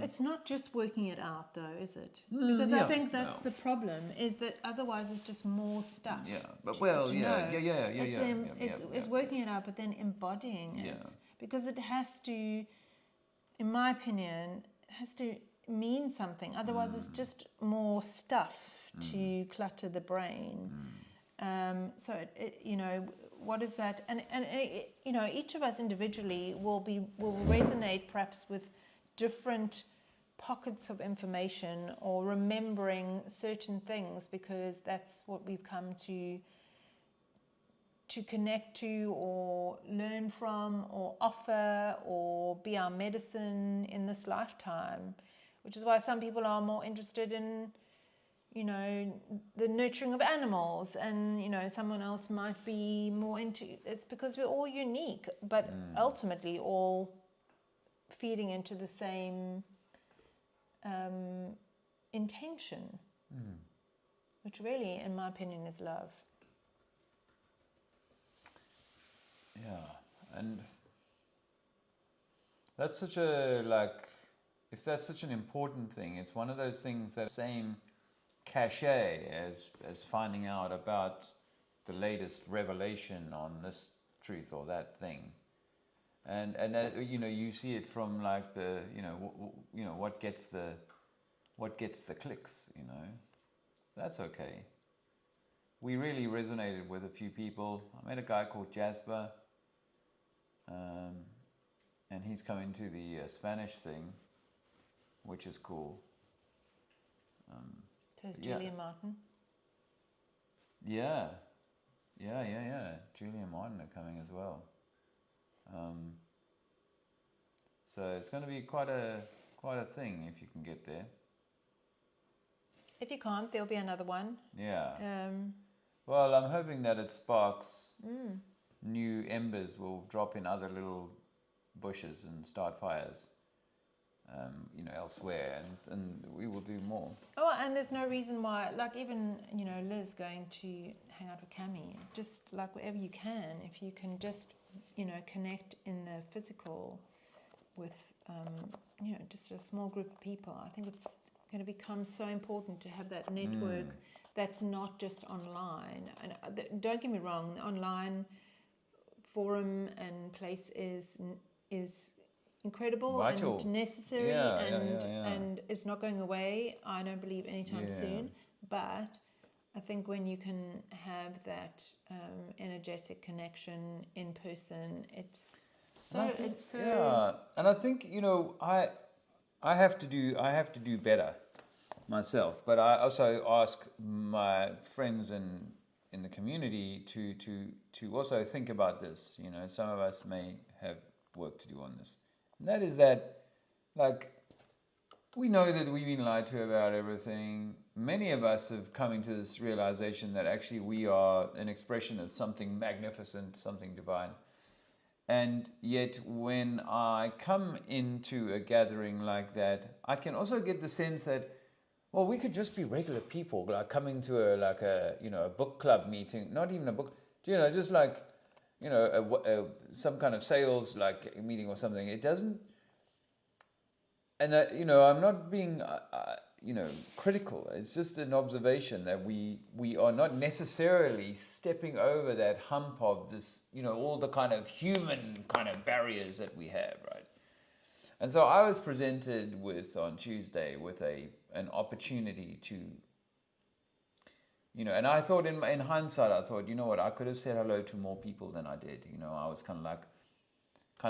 It's not just working it out, though, is it? Because I think that's the problem. Is that otherwise it's just more stuff. Yeah, but It's working it out, but then embodying it, because it has to, in my opinion, mean something. Otherwise, it's just more stuff to clutter the brain. So what is that? And each of us individually will resonate perhaps with different pockets of information, or remembering certain things, because that's what we've come to connect to, or learn from, or offer, or be our medicine in this lifetime. Which is why some people are more interested in the nurturing of animals, and someone else might be more into, it's because we're all unique, but ultimately all feeding into the same intention, which really, in my opinion, is love. And that's such if that's such an important thing, it's one of those things that same cachet as finding out about the latest revelation on this truth or that thing, and that, you see it from like the what gets the clicks. That's okay. We really resonated with a few people. I met a guy called Jasper, and he's coming to the Spanish thing, which is cool. There's Julia Martin. Yeah. Julia and Martin are coming as well. So it's going to be quite a thing if you can get there. If you can't, there'll be another one. Yeah. Well, I'm hoping that it sparks new embers, will drop in other little bushes and start fires. Elsewhere, and we will do more. Oh, and there's no reason why, like even, Liz going to hang out with Cami, just like wherever you can, if you can just, connect in the physical with, just a small group of people. I think it's going to become so important to have that network that's not just online. And don't get me wrong, the online forum and place is incredible, vital, and necessary, and it's not going away, I don't believe, anytime soon. But I think when you can have that energetic connection in person, it's so. And I think I have to do better. myself. But I also ask my friends in the community to also think about this. You know, some of us may have work to do on this. And that is that, like, we know that we've been lied to about everything. Many of us have come to this realization that actually we are an expression of something magnificent, something divine. And yet when I come into a gathering like that, I can also get the sense that, well, we could just be regular people, like coming to a book club meeting, not even a book, just like, some kind of sales like meeting or something. It doesn't, and I'm not being, critical. It's just an observation that we are not necessarily stepping over that hump of this, all the kind of human kind of barriers that we have, right? And so I was presented with, on Tuesday, with an opportunity to, and I thought in hindsight, I thought, you know what, I could have said hello to more people than I did. I was kind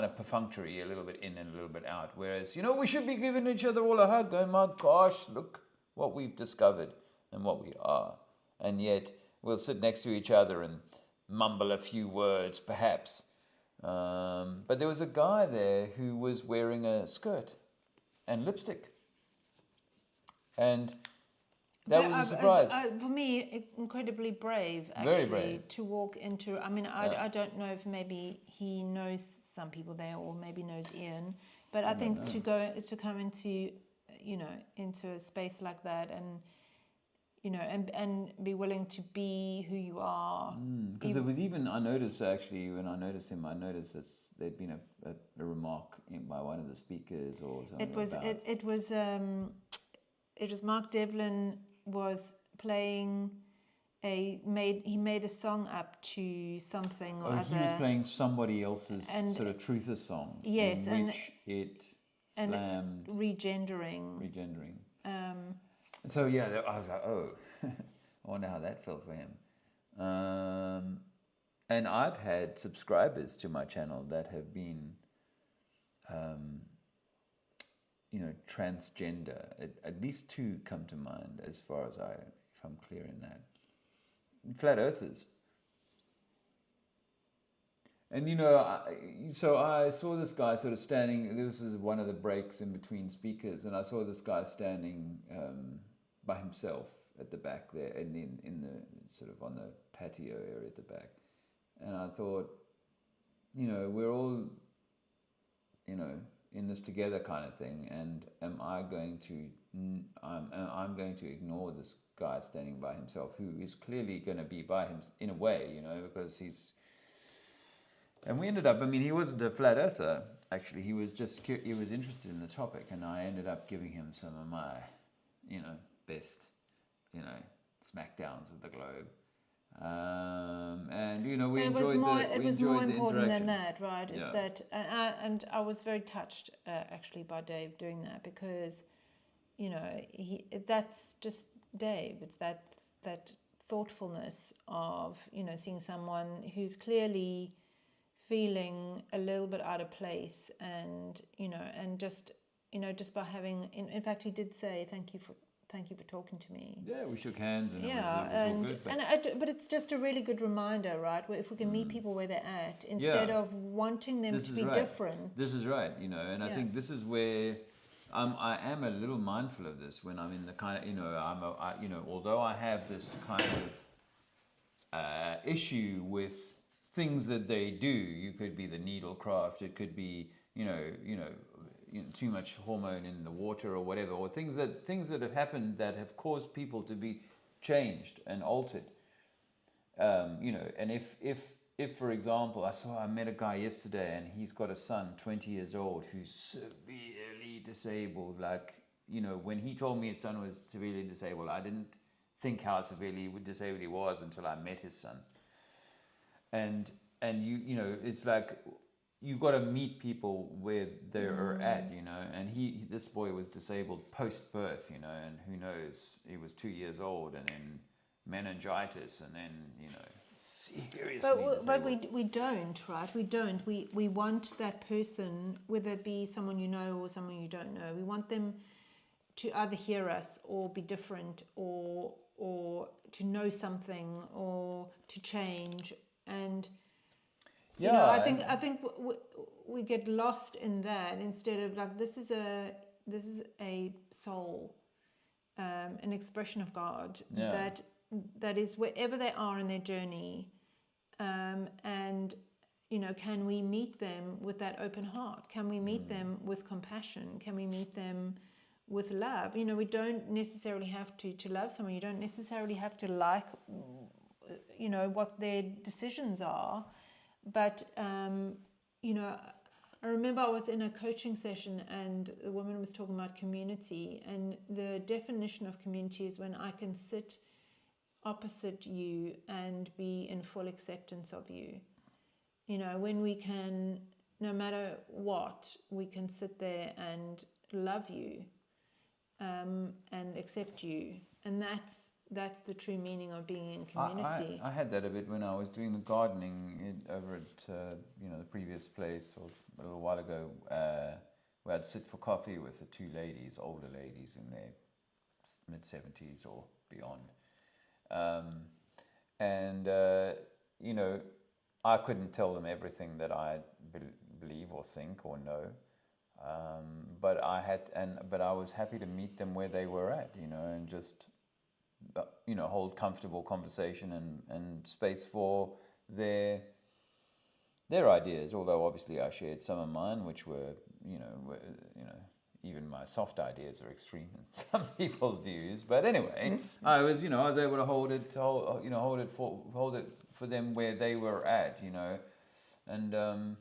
of perfunctory, a little bit in and a little bit out. Whereas, we should be giving each other all a hug. Oh my gosh, look what we've discovered and what we are. And yet we'll sit next to each other and mumble a few words, perhaps. But there was a guy there who was wearing a skirt and lipstick. And that was a surprise. For me, incredibly brave, actually. Very brave. To walk into, I don't know if maybe he knows some people there or maybe knows Ian, but I think to come into, into a space like that and be willing to be who you are. Because it was even, I noticed actually, when I noticed him, I noticed that there'd been a remark by one of the speakers or something. It was Mark Devlin was playing he made a song up to something or other. He was playing somebody else's sort of truther song. Yes, in which it slammed. Regendering. And so I was like, oh, I wonder how that felt for him. And I've had subscribers to my channel that have been, transgender. At least two come to mind, as far as if I'm clear in that. Flat earthers. And so I saw this guy sort of standing. This is one of the breaks in between speakers, and I saw this guy standing by himself at the back there, and in the sort of on the patio area at the back. And I thought, we're all, in this together kind of thing. And I'm going to ignore this guy standing by himself, who is clearly going to be by him in a way, because he's. And we ended up, he wasn't a flat earther, actually. He was interested in the topic, and I ended up giving him some of my, best, smackdowns of the globe. And, we enjoyed the It was more important than that, right? Yeah. It's that, and I was very touched, actually, by Dave doing that, because, that's just Dave. It's that thoughtfulness of, seeing someone who's clearly feeling a little bit out of place, and and just by having, in fact, he did say thank you for talking to me. Yeah, we shook hands, and but it's just a really good reminder, right? Where if we can meet people where they're at, instead of wanting them to be different. This is right, and I think this is where I am a little mindful of this when I'm in the kind of, although I have this kind of issue with things that they do. You could be the needlecraft. It could be, too much hormone in the water or whatever, or things that have happened that have caused people to be changed and altered. And if for example, I met a guy yesterday, and he's got a son, 20 years old, who's severely disabled. Like, when he told me his son was severely disabled, I didn't think how severely disabled he was until I met his son. And it's like you've got to meet people where they're at, and this boy was disabled post-birth, and who knows, he was 2 years old, and then meningitis, and then, seriously but we don't, right? We want that person, whether it be someone you know or someone you don't know, we want them to either hear us or be different or to know something or to change. And you know, I think we get lost in that instead of like this is a soul, an expression of God that is wherever they are in their journey, and you know, can we meet them with that open heart? Can we meet them with compassion? Can we meet them with love? You know, we don't necessarily have to love someone. You don't necessarily have to like, you know, what their decisions are. But, you know, I remember I was in a coaching session and the woman was talking about community. And the definition of community is when I can sit opposite you and be in full acceptance of you. You know, when we can, no matter what, we can sit there and love you and accept you. And that's the true meaning of being in community. I had that a bit when I was doing the gardening over at you know, the previous place or a little while ago, where I'd sit for coffee with the two ladies, older ladies in their mid-70s or beyond. You know, I couldn't tell them everything that I believe or think or know, but I was happy to meet them where they were at, you know, and just you know, hold comfortable conversation and space for their ideas. Although obviously I shared some of mine, which were you know even my soft ideas are extreme in some people's views. But anyway, I was able to hold it for them where they were at, you know, and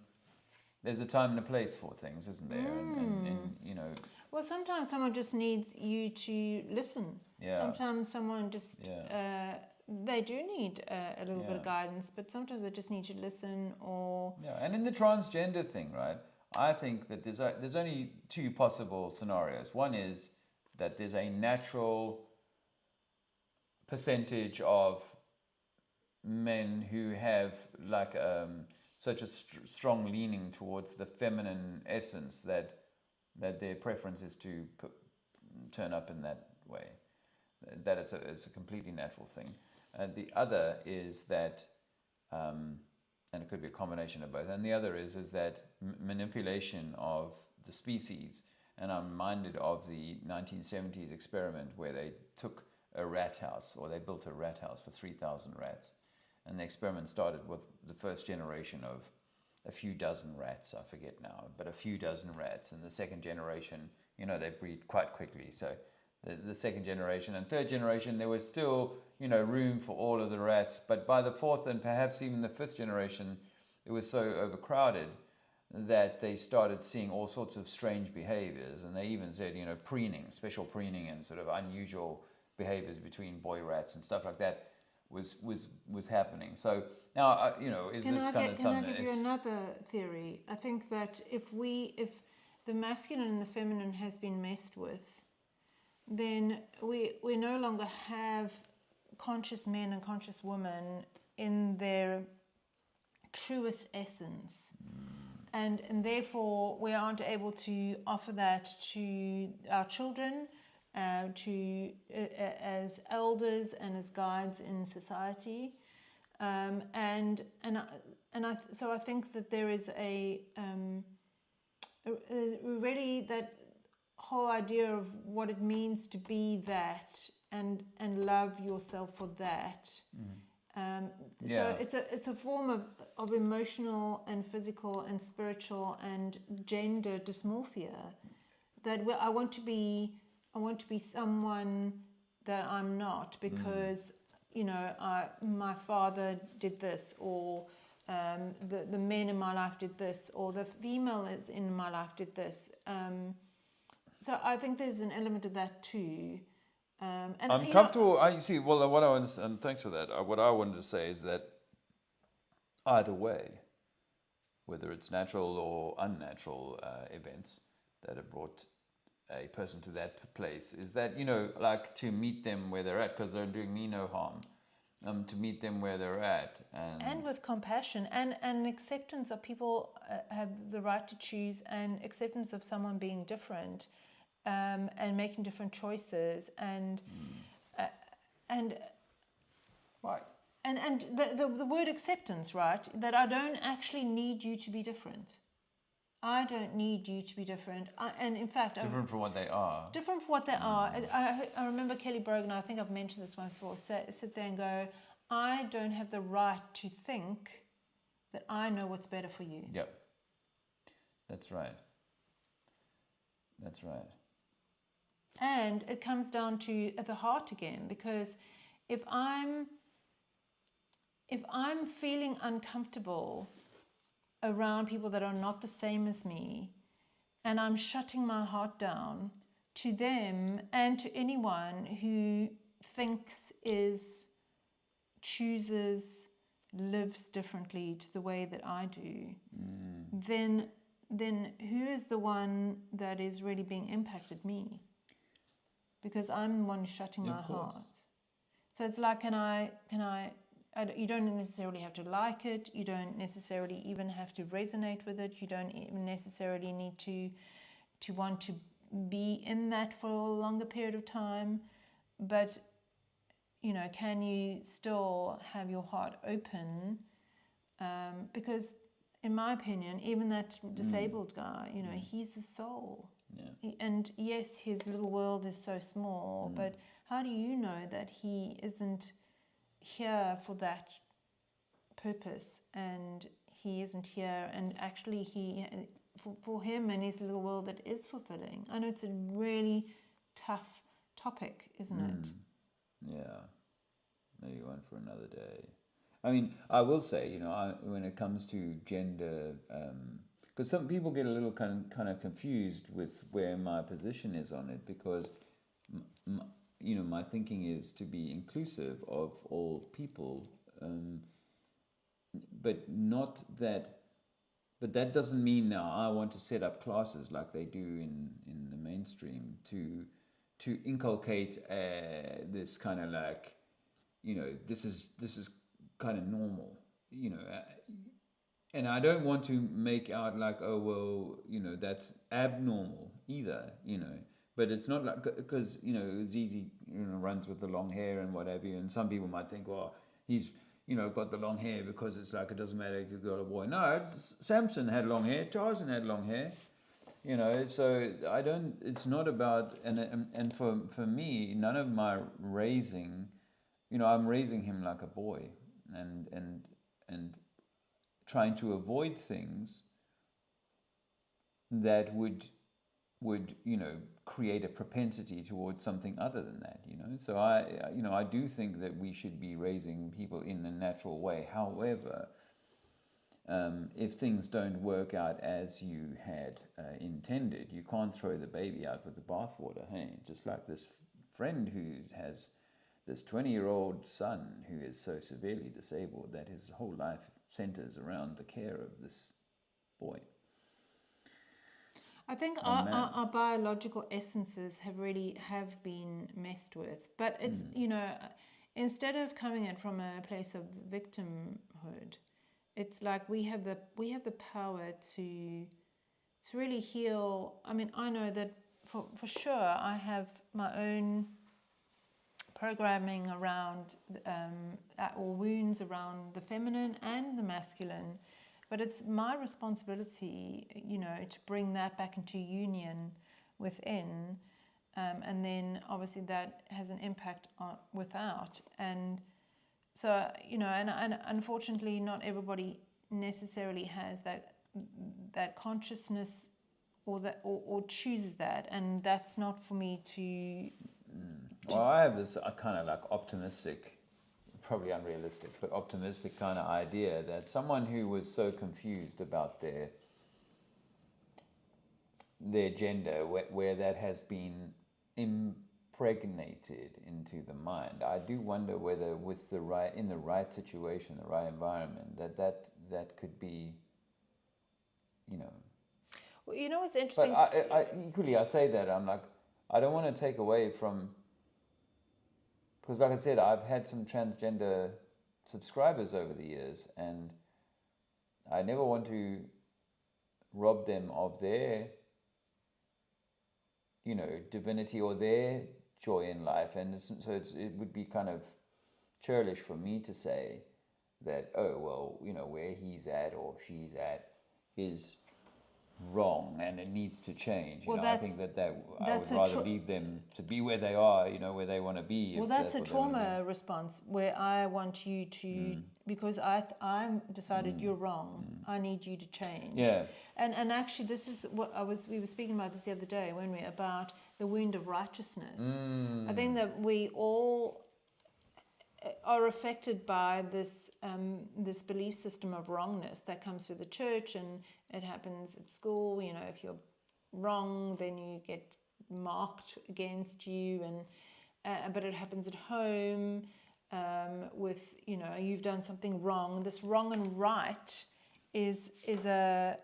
there's a time and a place for things, isn't there? And you know. Well, sometimes someone just needs you to listen. Yeah. Sometimes someone just they do need a little bit of guidance, but sometimes they just need you to listen. Or and in the transgender thing, right? I think that there's only two possible scenarios. One is that there's a natural percentage of men who have like such a strong leaning towards the feminine essence that their preference is to turn up in that way. That it's a completely natural thing. The other is that, and it could be a combination of both. And the other is that manipulation of the species. And I'm reminded of the 1970s experiment where they took a rat house, or they built a rat house for 3,000 rats. And the experiment started with the first generation of a few dozen rats, I forget now, but a few dozen rats. And the second generation, you know, they breed quite quickly. So the second generation and third generation, there was still, you know, room for all of the rats. But by the fourth and perhaps even the fifth generation, it was so overcrowded that they started seeing all sorts of strange behaviors. And they even said, you know, preening, special preening and sort of unusual behaviors between boy rats and stuff like that was happening. So now, you know, is this kind of something? Can I give you another theory? I think that if the masculine and the feminine has been messed with, then we no longer have conscious men and conscious women in their truest essence. And therefore we aren't able to offer that to our children, as elders and as guides in society. So I think that there is really that whole idea of what it means to be that and love yourself for that. So it's a form of emotional and physical and spiritual and gender dysmorphia, that I want to be someone that I'm not because you know my father did this, or the men in my life did this, or the female in my life did this. So I think there's an element of that too. And I'm comfortable. You see, well, what I want to, and thanks for that. What I wanted to say is that either way, whether it's natural or unnatural events that have brought a person to that place, is that, you know, like to meet them where they're at, because they're doing me no harm. To meet them where they're at, and with compassion and acceptance of people have the right to choose, and acceptance of someone being different. and making different choices and Right. And the word acceptance, right? That I don't actually need you to be different. I don't need you to be different. And in fact, Different from what they are. Different from what they are. I remember Kelly Brogan, I think I've mentioned this one before, sit there and go, I don't have the right to think that I know what's better for you. Yep. That's right. That's right. And it comes down to the heart again, because if I'm feeling uncomfortable around people that are not the same as me, and I'm shutting my heart down to them and to anyone who thinks, chooses, lives differently to the way that I do, then who is the one that is really being impacted? Me. Because I'm the one shutting my heart. So it's like, you don't necessarily have to like it. You don't necessarily even have to resonate with it. You don't even necessarily need to want to be in that for a longer period of time. But, can you still have your heart open? Because in my opinion, even that disabled guy, he's a soul. Yeah. And yes, his little world is so small, but how do you know that he isn't here for that purpose, and he isn't here, and actually for him and his little world it is fulfilling? I know it's a really tough topic, isn't it? Yeah, maybe one for another day. I mean, I will say, when it comes to gender, because some people get a little kind of confused with where my position is on it, because my thinking is to be inclusive of all people, but not that. But that doesn't mean now I want to set up classes like they do in the mainstream to inculcate this kind of like, this is kind of normal, and I don't want to make out like, oh well, that's abnormal either, but it's not like, because it's easy, runs with the long hair and what have you, and some people might think, well, he's got the long hair because it's like, it doesn't matter if you've got a boy. No, Samson had long hair, Tarzan had long hair, so I don't, it's not about, and for me, none of my raising, I'm raising him like a boy, and trying to avoid things that would create a propensity towards something other than that, so I do think that we should be raising people in a natural way. However, if things don't work out as you had intended, you can't throw the baby out with the bathwater. Hey, just like this friend who has this 20-year-old son who is so severely disabled that his whole life centers around the care of this boy. I think our biological essences have been messed with, but it's instead of coming in from a place of victimhood, it's like we have the power to really heal. I mean, I know that for sure I have my own programming around or wounds around the feminine and the masculine, but it's my responsibility, to bring that back into union within, and then obviously that has an impact on without. And so, and unfortunately not everybody necessarily has that consciousness or chooses that, and that's not for me to well, I have this kind of like optimistic, probably unrealistic, but optimistic kind of idea that someone who was so confused about their gender, where that has been impregnated into the mind, I do wonder whether with in the right situation, the right environment, that could be, Well, what's interesting. But I equally, I say that I'm like, I don't want to take away from, because like I said, I've had some transgender subscribers over the years, and I never want to rob them of their, divinity or their joy in life. And so it would be kind of churlish for me to say that, oh, well, where he's at or she's at is wrong and it needs to change. I think that I would rather leave them to be where they are, where they want to be. Well, that's a trauma response where I want you to, because I'm decided you're wrong. I need you to change. Yeah. And actually, this is what we were speaking about this the other day, weren't we, about the wound of righteousness. I think that we all are affected by this belief system of wrongness that comes through the church, and it happens at school. If you're wrong, then you get marked against you, and but it happens at home with you've done something wrong. This wrong and right is a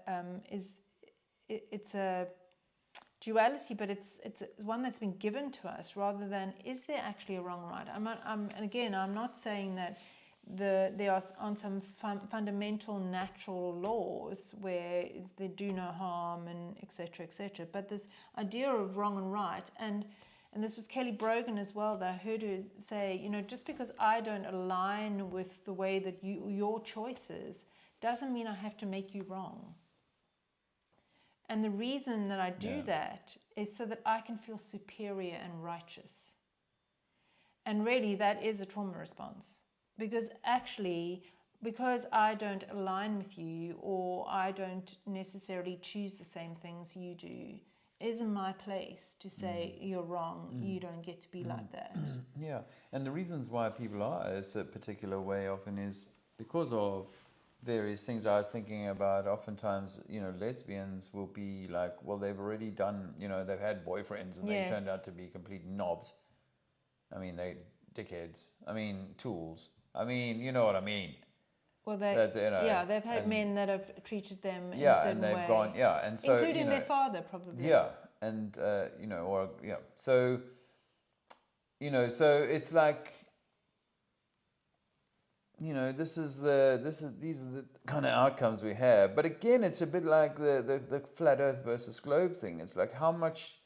duality, but it's one that's been given to us rather than is there actually a wrong or right. And again, I'm not saying that there are on some fundamental natural laws where they do no harm and etc. But this idea of wrong and right, and this was Kelly Brogan as well, that I heard her say, just because I don't align with the way that your choices doesn't mean I have to make you wrong. And the reason that I do that is so that I can feel superior and righteous. And really, that is a trauma response. Because I don't align with you, or I don't necessarily choose the same things you do, isn't my place to say you're wrong, you don't get to be like that. Yeah, and the reasons why people are a particular way often is because of various things. I was thinking about oftentimes, lesbians will be like, well, they've already done, they've had boyfriends and they turned out to be complete knobs. I mean, they dickheads. I mean, tools. I mean, you know what I mean. Well, they've had men that have treated them in a certain way. And they've gone, and so including their father, probably. Yeah, and so so it's like, these are the kind of outcomes we have. But again, it's a bit like the flat Earth versus globe thing. It's like, how much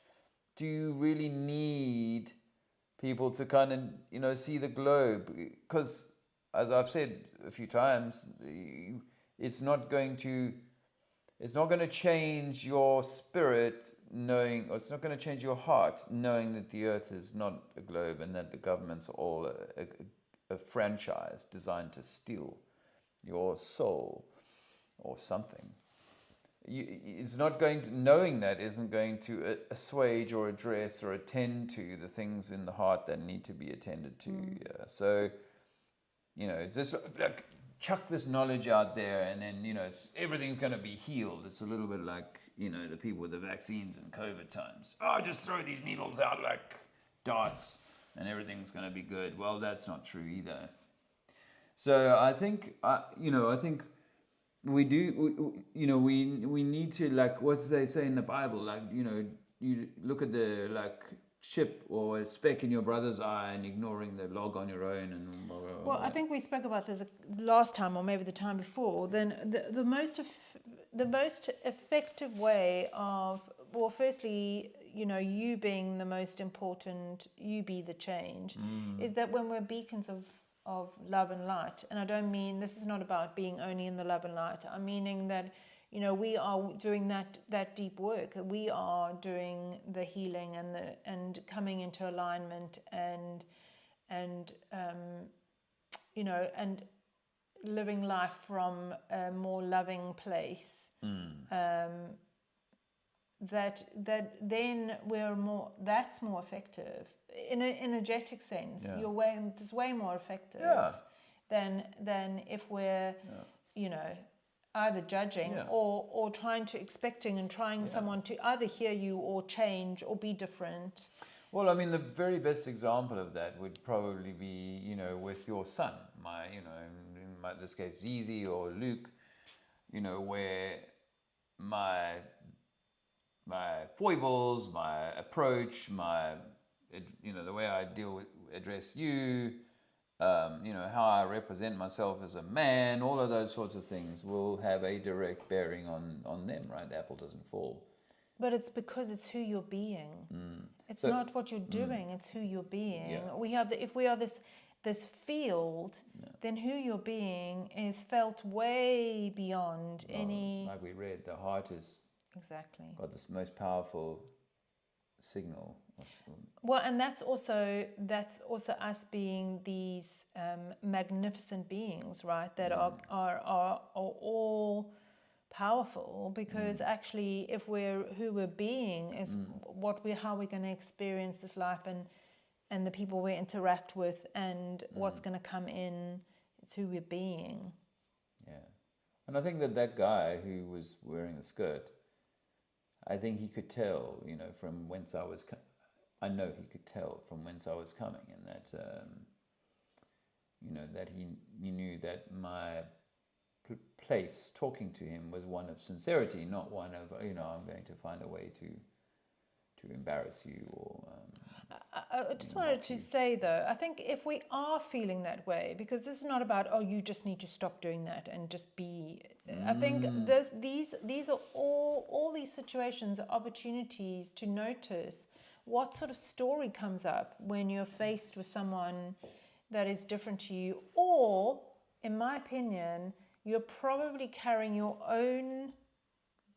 do you really need people to kind of see the globe? Because as I've said a few times, it's not going to change your spirit knowing, or it's not going to change your heart knowing that the Earth is not a globe and that the governments are all a franchise designed to steal your soul or something. It's not going to, knowing that isn't going to assuage or address or attend to the things in the heart that need to be attended to. So, it's just like chuck this knowledge out there, and then everything's going to be healed. It's a little bit like the people with the vaccines in COVID times. Just throw these needles out like darts, and everything's going to be good. Well, that's not true either. So I think we do. We need to, like, what they say in the Bible, like you look at the chip or a speck in your brother's eye and ignoring the log on your own, and blah, blah, blah. Well, I think we spoke about this last time, or maybe the time before. Then the most effective way of, well, firstly, you being the most important, you be the change, is that when we're beacons of love and light. And I don't mean, this is not about being only in the love and light. I'm meaning that we are doing that deep work. We are doing the healing and coming into alignment and living life from a more loving place. That then we're more. That's more effective in an energetic sense. It's way more effective than if we're either judging or trying to trying someone to either hear you or change or be different. Well, I mean, the very best example of that would probably be, with your son, in this case, Zizi or Luke, where my foibles, my approach, the way I address you, how I represent myself as a man, all of those sorts of things will have a direct bearing on them, right? The apple doesn't fall But it's because it's who you're being. It's So- not what you're doing, it's who you're being. Yeah. If we are this field, then who you're being is felt way beyond any... Like we read, the heart is Exactly. got this most powerful signal. Well, and that's also us being these magnificent beings, right? That are all powerful, because actually, if we're who we're being is how we're going to experience this life, and the people we interact with, and what's going to come in. It's who we're being. Yeah, and I think that guy who was wearing the skirt, I think he could tell, from whence I was. I know he could tell from whence I was coming, and that that he knew that my place talking to him was one of sincerity, not one of I'm going to find a way to embarrass you or. I just wanted to say though, I think if we are feeling that way, because this is not about you just need to stop doing that and just be. I think these are all these situations are opportunities to notice what sort of story comes up when you're faced with someone that is different to you, or, in my opinion, you're probably carrying your own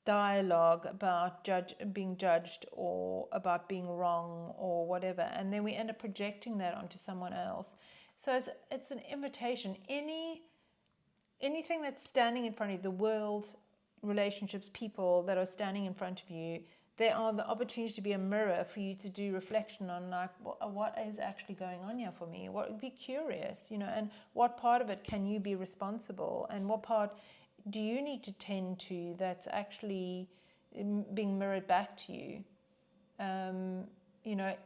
dialogue about being judged or about being wrong or whatever, and then we end up projecting that onto someone else. So it's an invitation. Anything that's standing in front of you, the world, relationships, people that are standing in front of you, there are the opportunities to be a mirror for you to do reflection on, like, what is actually going on here for me? Be curious, and what part of it can you be responsible, and what part do you need to tend to that's actually being mirrored back to you? Am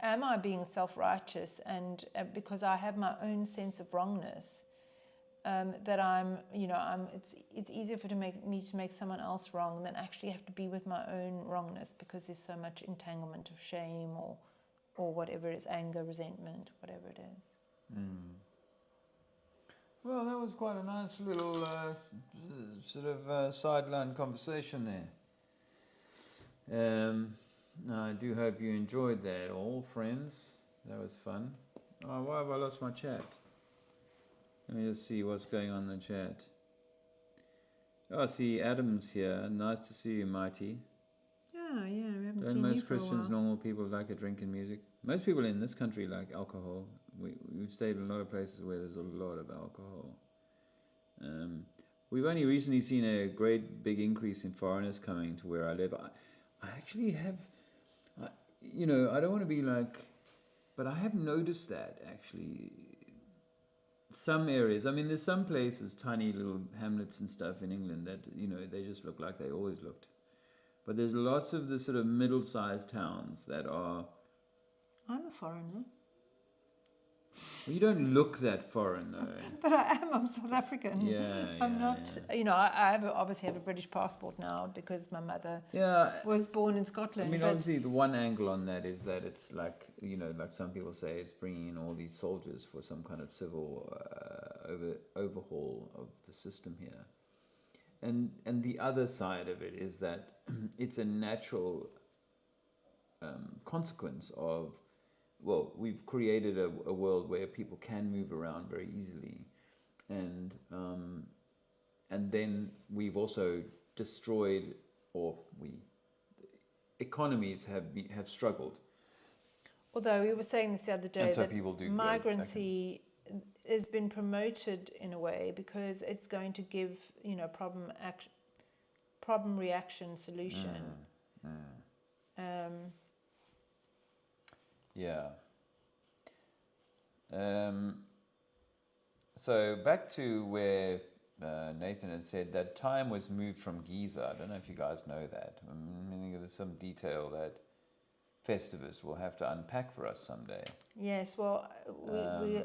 I being self-righteous and because I have my own sense of wrongness, that it's easier for me to make someone else wrong than actually have to be with my own wrongness, because there's so much entanglement of shame or whatever it is, anger, resentment, whatever it is. Well, that was quite a nice little sideline conversation there. I do hope you enjoyed that, all friends. That was fun. Oh, why have I lost my chat? Let me just see what's going on in the chat. Oh, I see Adam's here. Nice to see you, Mighty. Yeah, we haven't Don't seen most you for Christians, a while. normal people, like a drink and music? Most people in this country like alcohol. We've stayed in a lot of places where there's a lot of alcohol. We've only recently seen a great big increase in foreigners coming to where I live. I actually have, I don't want to be like, but I have noticed that actually. Some areas, there's some places, tiny little hamlets and stuff in England that, they just look like they always looked. But there's lots of the sort of middle-sized towns that are... I'm a foreigner. Well, you don't look that foreign, though. But I am. I'm South African. I'm not. Yeah. I obviously have a British passport now because my mother was born in Scotland. Obviously, the one angle on that is that it's like, like some people say, it's bringing in all these soldiers for some kind of civil overhaul of the system here. And the other side of it is that it's a natural consequence of, well, we've created a world where people can move around very easily, and then we've also destroyed, economies have struggled. Although we were saying this the other day, so that people do migrancy has been promoted in a way because it's going to give problem reaction solution. Yeah. So back to where Nathan had said that time was moved from Giza. I don't know if you guys know that. There's some detail that Festivist will have to unpack for us someday. Yes, well,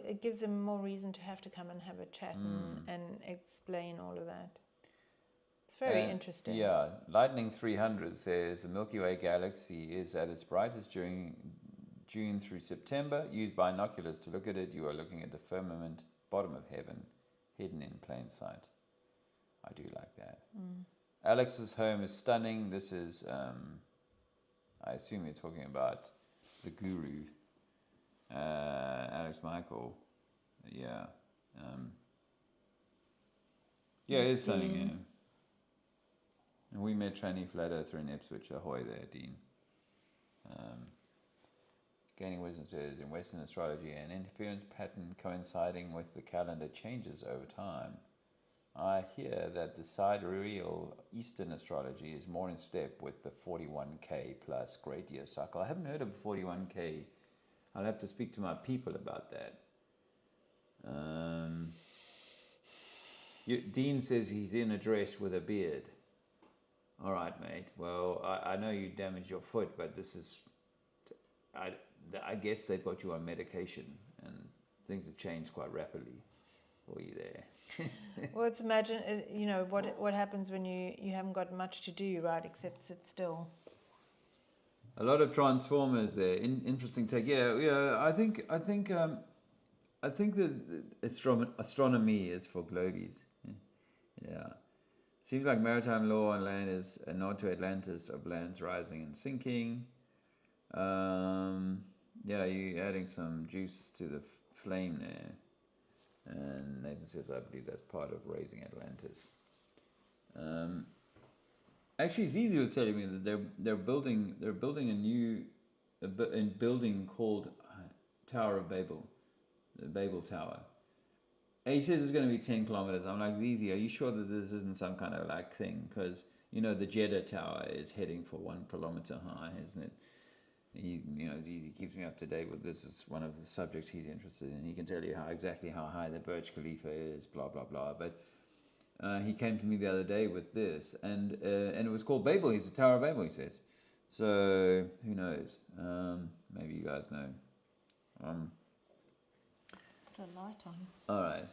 it gives them more reason to have to come and have a chat and explain all of that. It's very interesting. Yeah, Lightning 300 says the Milky Way galaxy is at its brightest during June through September. Use binoculars to look at it. You are looking at the firmament, bottom of heaven, hidden in plain sight. I do like that. Alex's home is stunning. This is I assume you're talking about the guru, Alex Michael. Yeah. Yeah, it is sunny, yeah. And we met Tranny Flat Earther in Ipswich. Ahoy there, Dean. Gaining wisdom says, in Western astrology, an interference pattern coinciding with the calendar changes over time. I hear that the sidereal Eastern astrology is more in step with the 41K plus great year cycle. I haven't heard of 41K. I'll have to speak to my people about that. Dean says he's in a dress with a beard. All right, mate. Well, I know you damaged your foot, but this is... I guess they've got you on medication, and things have changed quite rapidly for you there. Well, it's imagine, what happens when you haven't got much to do, right, except sit still. A lot of transformers there. Interesting take. Yeah. I think that astronomy is for globies. Yeah. Seems like maritime law on land is a nod to Atlantis of lands rising and sinking. Yeah, you're adding some juice to the flame there. And Nathan says, I believe that's part of raising Atlantis. Actually, Zizi was telling me that they're building a new building called Tower of Babel, the Babel Tower. And he says it's going to be 10 kilometers. I'm like, Zizi, are you sure that this isn't some kind of like thing? Because the Jeddah Tower is heading for 1 kilometer high, isn't it? Zizi keeps me up to date with this. Is one of the subjects he's interested in. He can tell you exactly how high the Burj Khalifa is, blah blah blah. But he came to me the other day with this, and it was called Babel. He's the Tower of Babel, he says. So who knows? Maybe you guys know. Let's put a light on. All right.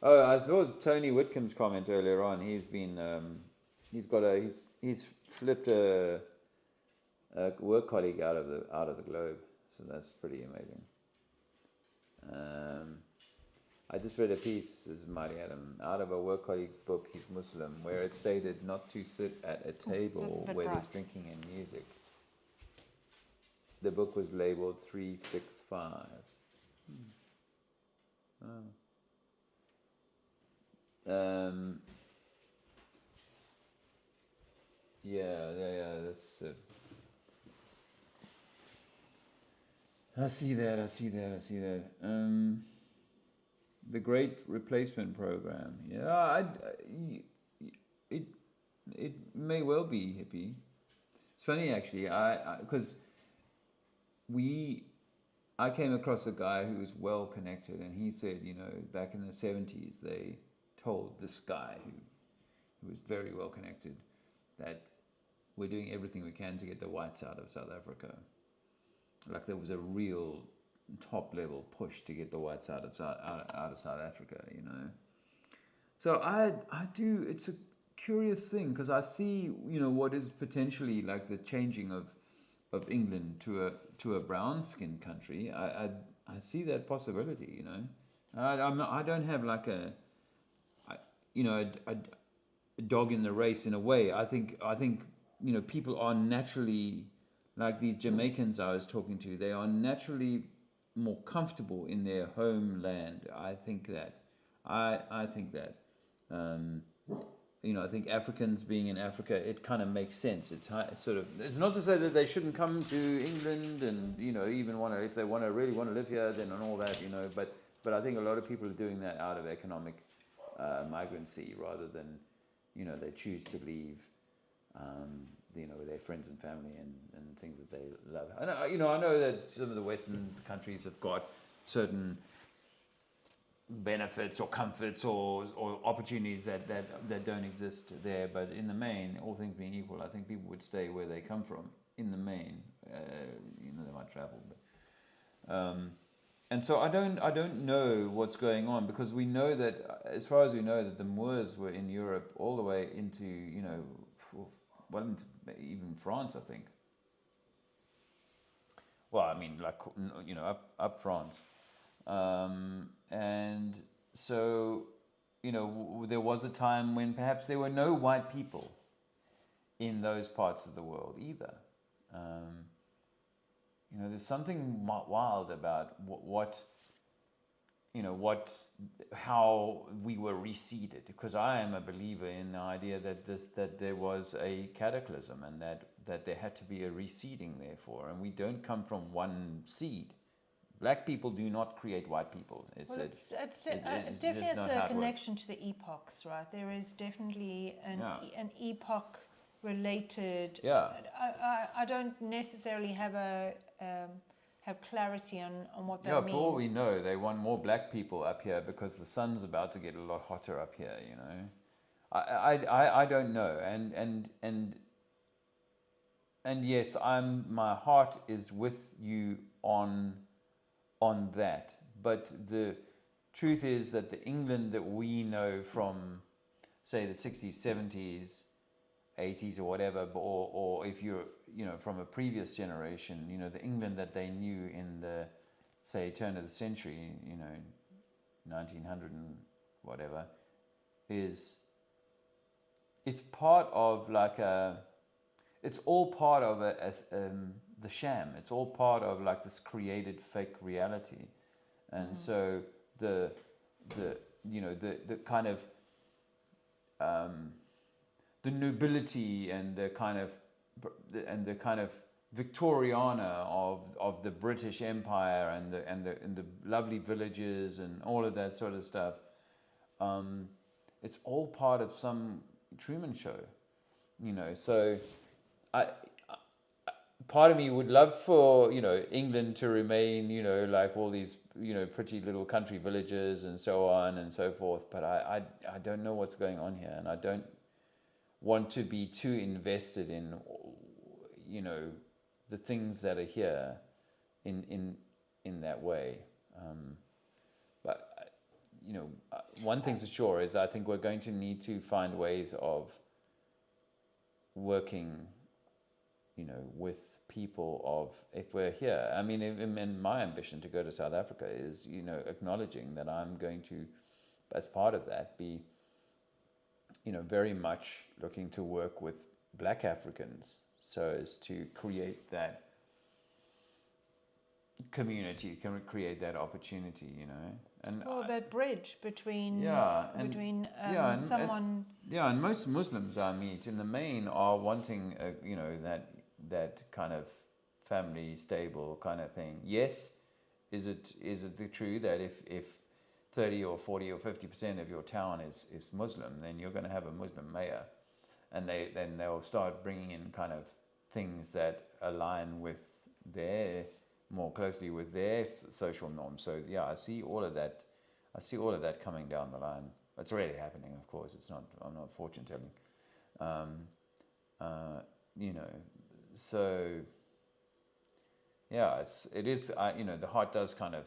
I saw Tony Whitcomb's comment earlier on. He's been he's flipped a work colleague out of the globe, so that's pretty amazing. I just read a piece, this is Mighty Adam, out of a work colleague's book, he's Muslim, where it stated not to sit at a table where there's drinking and music. The book was labeled 365. Yeah, that's I see that. The Great Replacement Program. Yeah, it may well be hippie. It's funny actually. Because I came across a guy who was well connected, and he said, back in the 70s, they told this guy who was very well connected that we're doing everything we can to get the whites out of South Africa. Like there was a real top level push to get the whites out of South Africa, So I do. It's a curious thing because I see, what is potentially like the changing of England to a brown skinned country. I see that possibility. I don't have like a dog in the race in a way. I think people are naturally, like these Jamaicans I was talking to, they are naturally more comfortable in their homeland. I think that. I think Africans being in Africa, it kind of makes sense. It's not to say that they shouldn't come to England and even if they really want to live here, then and all that, But I think a lot of people are doing that out of economic migrancy rather than they choose to leave. With their friends and family and things that they love. And I know that some of the Western countries have got certain benefits or comforts or opportunities that don't exist there. But in the main, all things being equal, I think people would stay where they come from. In the main, they might travel, but. And so I don't know what's going on, because we know that, as far as we know, that the Moors were in Europe all the way into into even France, I think. Well, I mean, like up France, and so there was a time when perhaps there were no white people in those parts of the world either. You know, there's something wild about how we were reseeded, because I am a believer in the idea that there was a cataclysm, and that there had to be a reseeding, therefore, and we don't come from one seed. Black people do not create white people. It definitely has a connection to the epochs, right? There is definitely an epoch related. Yeah. I don't necessarily have clarity on what that means. Yeah, for all we know, they want more black people up here because the sun's about to get a lot hotter up here. You know, I don't know, and yes, my heart is with you on that. But the truth is that the England that we know from, say, the 60s, 70s, 80s or whatever, or if you're, from a previous generation, the England that they knew in the, say, turn of the century, 1900 and whatever, it's part of it's all part of the sham. It's all part of this created fake reality. And so the kind of the nobility and the kind of Victoriana of the British Empire and the lovely villages and all of that sort of stuff. It's all part of some Truman Show, So part of me would love for England to remain like all these pretty little country villages and so on and so forth. But I don't know what's going on here, and I don't want to be too invested in the things that are here in that way. But one thing's for sure is I think we're going to need to find ways of working with people if we're here. I mean, and my ambition to go to South Africa is acknowledging that I'm going to, as part of that, be very much looking to work with Black Africans so as to create that community, can create that opportunity, and that bridge between someone. And most Muslims I meet in the main are wanting that kind of family stable kind of thing. Yes, is it true that if 30 or 40 or 50% of your town is Muslim, then you're going to have a Muslim mayor, and they'll start bringing in kind of things that align with more closely with their social norms. So yeah, I see all of that coming down the line. It's already happening, of course. I'm not fortune telling. So yeah, it is. The heart does kind of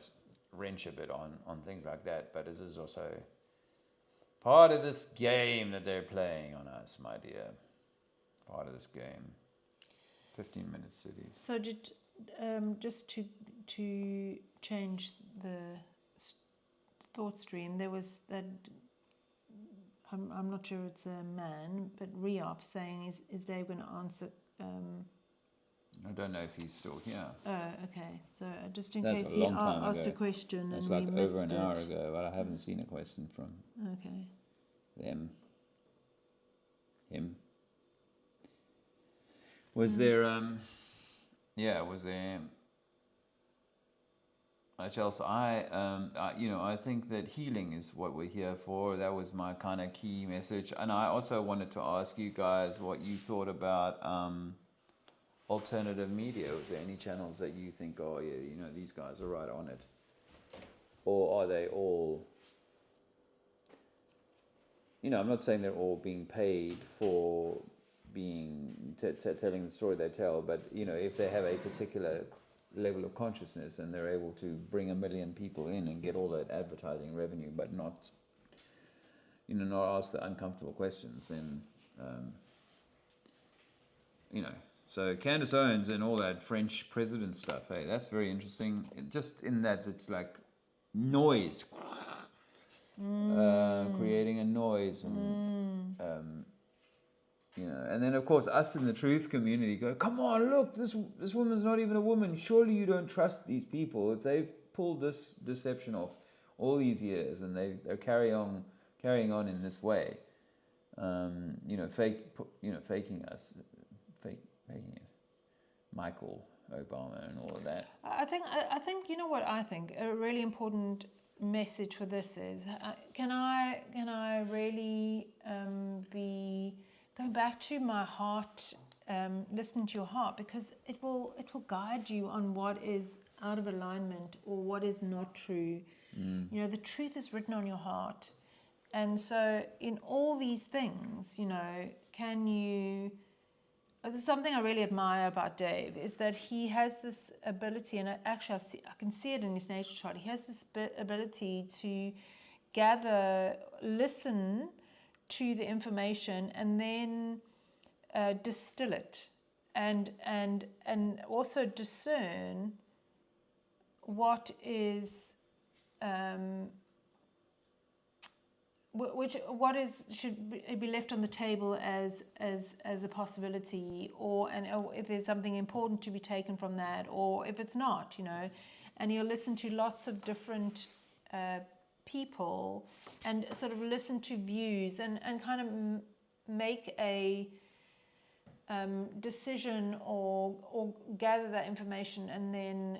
wrench a bit on things like that, but it is also part of this game that they're playing on us, my dear. Part of this game. 15-minute cities. So did just to change the thought stream, there was that. I'm not sure it's a man, but Riop saying is Dave going to answer? I don't know if he's still here. Oh, okay. So just in case he asked a question it's and like we missed over an hour ago, but I haven't seen a question from him. Was there was there much else? I think that healing is what we're here for. That was my kind of key message, and I also wanted to ask you guys what you thought about alternative media. Was there any channels that you think, these guys are right on it, or are they all? I'm not saying they're all being paid for telling the story they tell, but if they have a particular level of consciousness and they're able to bring 1 million people in and get all that advertising revenue, but not ask the uncomfortable questions, then so Candace Owens and all that French president stuff, hey, that's very interesting. Just in that it's like noise, creating a noise, and And then of course us in the truth community go, come on, look, this woman's not even a woman. Surely you don't trust these people if they've pulled this deception off all these years and they're carrying on in this way. Faking us, faking it. Michael Obama and all of that. I think you know what I think a really important message for this is can I really be going back to my heart, listening to your heart, because it will guide you on what is out of alignment or what is not true. The truth is written on your heart, and so in all these things, can you? There's something I really admire about Dave is that he has this ability, and actually I can see it in his natal chart. He has this ability to listen to the information, and then distill it, and also discern what is. Should be left on the table as a possibility, or if there's something important to be taken from that, or if it's not, and you'll listen to lots of different people and sort of listen to views and kind of make a decision or gather that information, and then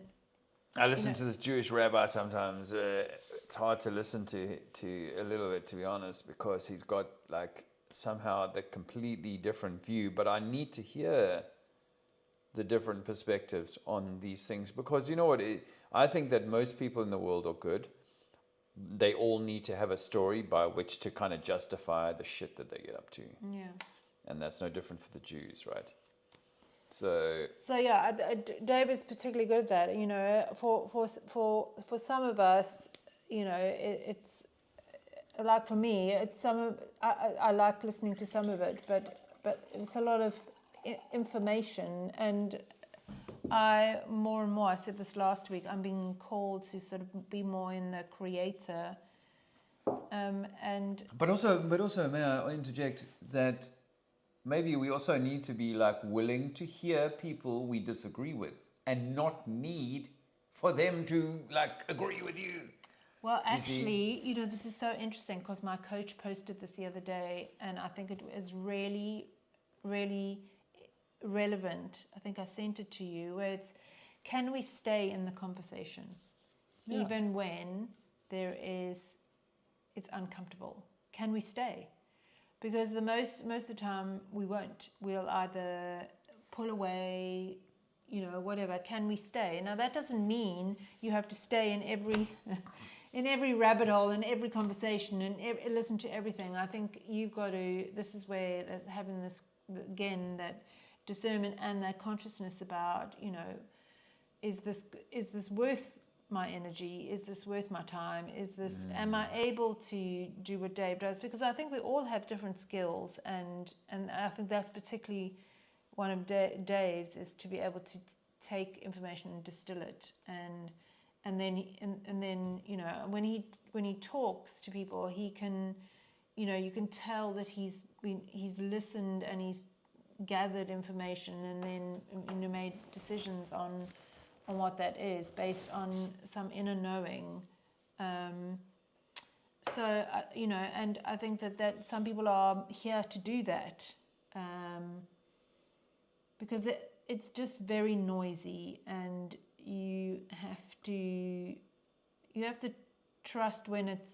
I listen to this Jewish rabbi sometimes. It's hard to listen to a little bit, to be honest, because he's got like somehow the completely different view. But I need to hear the different perspectives on these things, because you know what? I think that most people in the world are good. They all need to have a story by which to kind of justify the shit that they get up to. Yeah. And that's no different for the Jews, right? So yeah, Dave is particularly good at that. For some of us, it's like for me, it's I like listening to some of it, but it's a lot of information, and more and more, I said this last week, I'm being called to sort of be more in the creator, But also, may I interject that? Maybe we also need to be like willing to hear people we disagree with and not need for them to like agree with you. Well, actually, this is so interesting because my coach posted this the other day, and I think it is really, really relevant. I think I sent it to you, where it's, can we stay in the conversation even when it's uncomfortable? Can we stay? Because most of the time we won't. We'll either pull away, whatever. Can we stay? Now that doesn't mean you have to stay in every rabbit hole, in every conversation, and listen to everything. I think you've got to. This is where having this again, that discernment and that consciousness about, is this worth my energy? Is this worth my time? Am I able to do what Dave does? Because I think we all have different skills, and I think that's particularly one of Dave's, is to be able to take information and distill it, and then when he talks to people, he can, you can tell that he's listened and he's gathered information, and then made decisions on what that is based on some inner knowing. And I think that some people are here to do that, because it's just very noisy, and you have to trust when it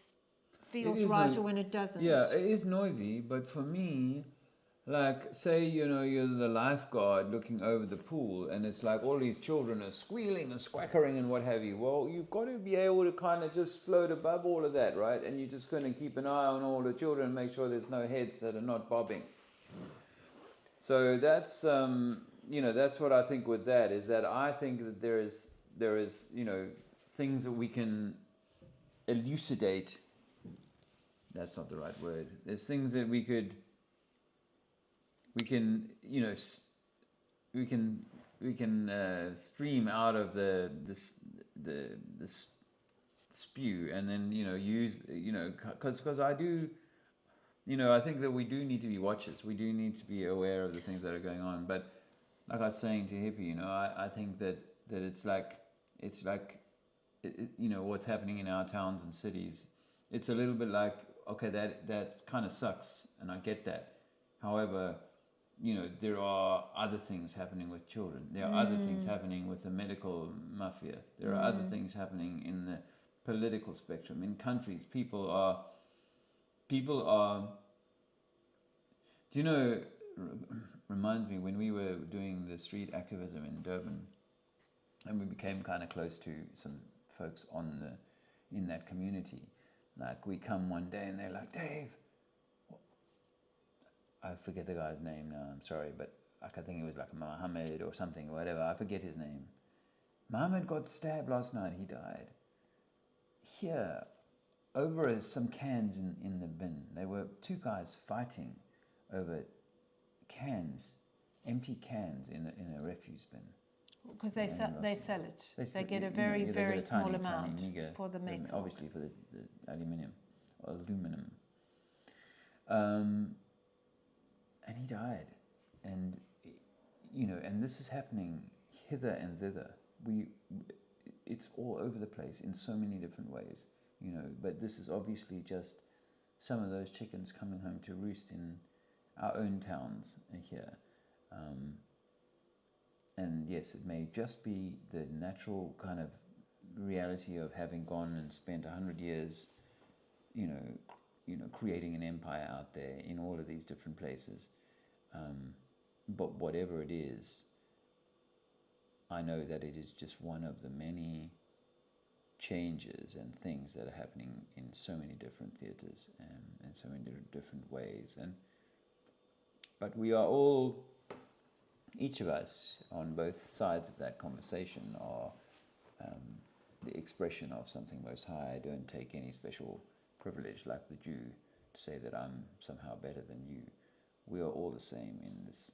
feels right or when it doesn't. Yeah, it is noisy, but for me, like, say, you're the lifeguard looking over the pool, and it's like all these children are squealing and squackering and what have you. Well, you've got to be able to kind of just float above all of that, right? And you're just going to keep an eye on all the children and make sure there's no heads that are not bobbing. So that's, that's what I think with that, is that I think that there is, things that we can elucidate. That's not the right word. There's things that we can stream out of the spew, and then use, because I do I think that we do need to be watchers. We do need to be aware of the things that are going on. But like I was saying to Hippie, I think that it's like what's happening in our towns and cities. It's a little bit like, okay, that kind of sucks, and I get that. However, there are other things happening with children. There are other things happening with the medical mafia. There are other things happening in the political spectrum. In countries, people are. Reminds me when we were doing the street activism in Durban, and we became kind of close to some folks in that community. Like, we come one day and they're like, Dave, I forget the guy's name now, I'm sorry, but I think it was like Mohammed or something, or whatever, I forget his name. Mohammed got stabbed last night, he died. Here, over some cans in the bin, there were two guys fighting over cans, empty cans in a refuse bin. Because they sell it. They get a very, very small amount for the metal. Obviously for the aluminum. And he died. And, and this is happening hither and thither. It's all over the place in so many different ways, but this is obviously just some of those chickens coming home to roost in our own towns here. And yes, it may just be the natural kind of reality of having gone and spent 100 years, creating an empire out there in all of these different places. But whatever it is, I know that it is just one of the many changes and things that are happening in so many different theatres and so many different ways. But we are all, each of us on both sides of that conversation are the expression of something most high. I don't take any special privilege like the Jew to say that I'm somehow better than you. We are all the same in this.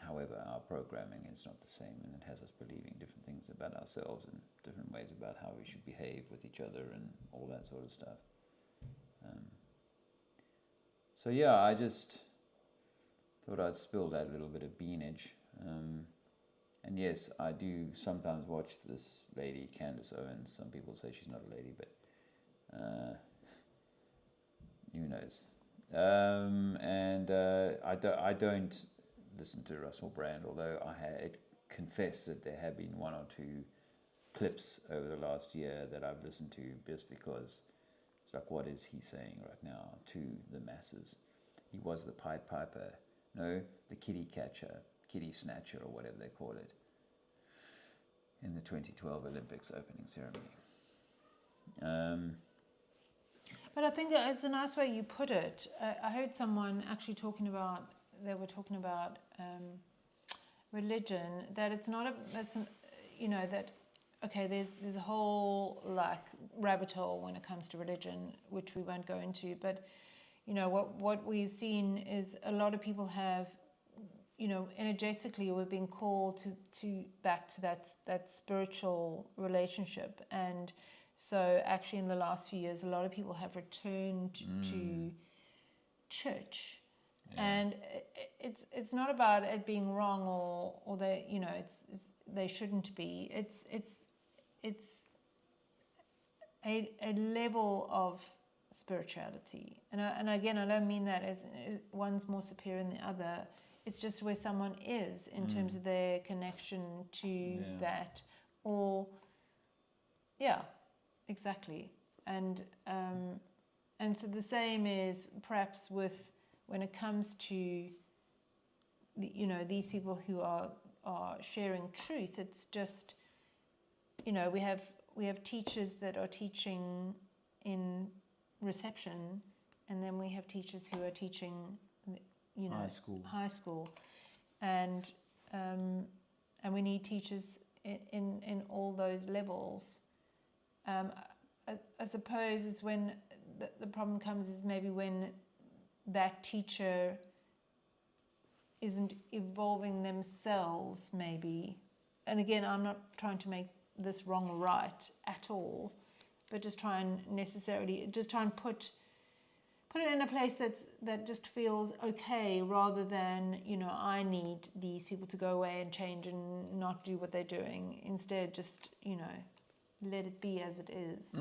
However, our programming is not the same, and it has us believing different things about ourselves and different ways about how we should behave with each other and all that sort of stuff. So yeah, I just thought I'd spill that little bit of beanage. And yes, I do sometimes watch this lady, Candace Owens. Some people say she's not a lady, but who knows? I don't listen to Russell Brand, although I had confessed that there have been one or two clips over the last year that I've listened to just because it's like, what is he saying right now to the masses? He was the Pied Piper, no, the kitty catcher, kitty snatcher, or whatever they call it, in the 2012 Olympics opening ceremony. But I think it's a nice way you put it. I heard someone actually talking about religion, that it's not there's a whole rabbit hole when it comes to religion, which we won't go into, but what we've seen is a lot of people have, energetically we're being called to back to that spiritual relationship. And so actually in the last few years, a lot of people have returned to church. Yeah. And it's not about it being wrong or they they shouldn't be. It's a level of spirituality, and again, I don't mean that as one's more superior than the other. It's just where someone is in terms of their connection to that, or exactly. And so the same is perhaps with when it comes to these people who are sharing truth. It's just we have teachers that are teaching in reception, and then we have teachers who are teaching high school, and we need teachers in all those levels. I suppose it's when the problem comes is maybe when that teacher isn't evolving themselves, maybe. And again, I'm not trying to make this wrong or right at all, but just try and put put it in a place that just feels okay, rather than, you know, I need these people to go away and change and not do what they're doing. Instead, just, you know, let it be as it is.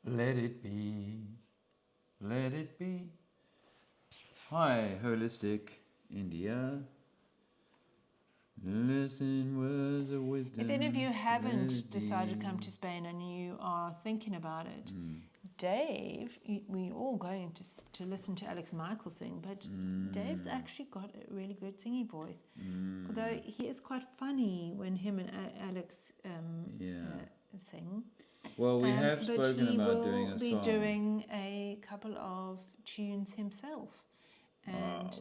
Let it be. Let it be. Hi, Holistic India. Listen words of wisdom. If any of you haven't decided to come to Spain and you are thinking about it, Dave, we're all going to listen to Alex Michael sing, but Dave's actually got a really good singing voice. Although he is quite funny when him and Alex sing. Well, we have spoken about doing a song. But he will be doing a couple of tunes himself. And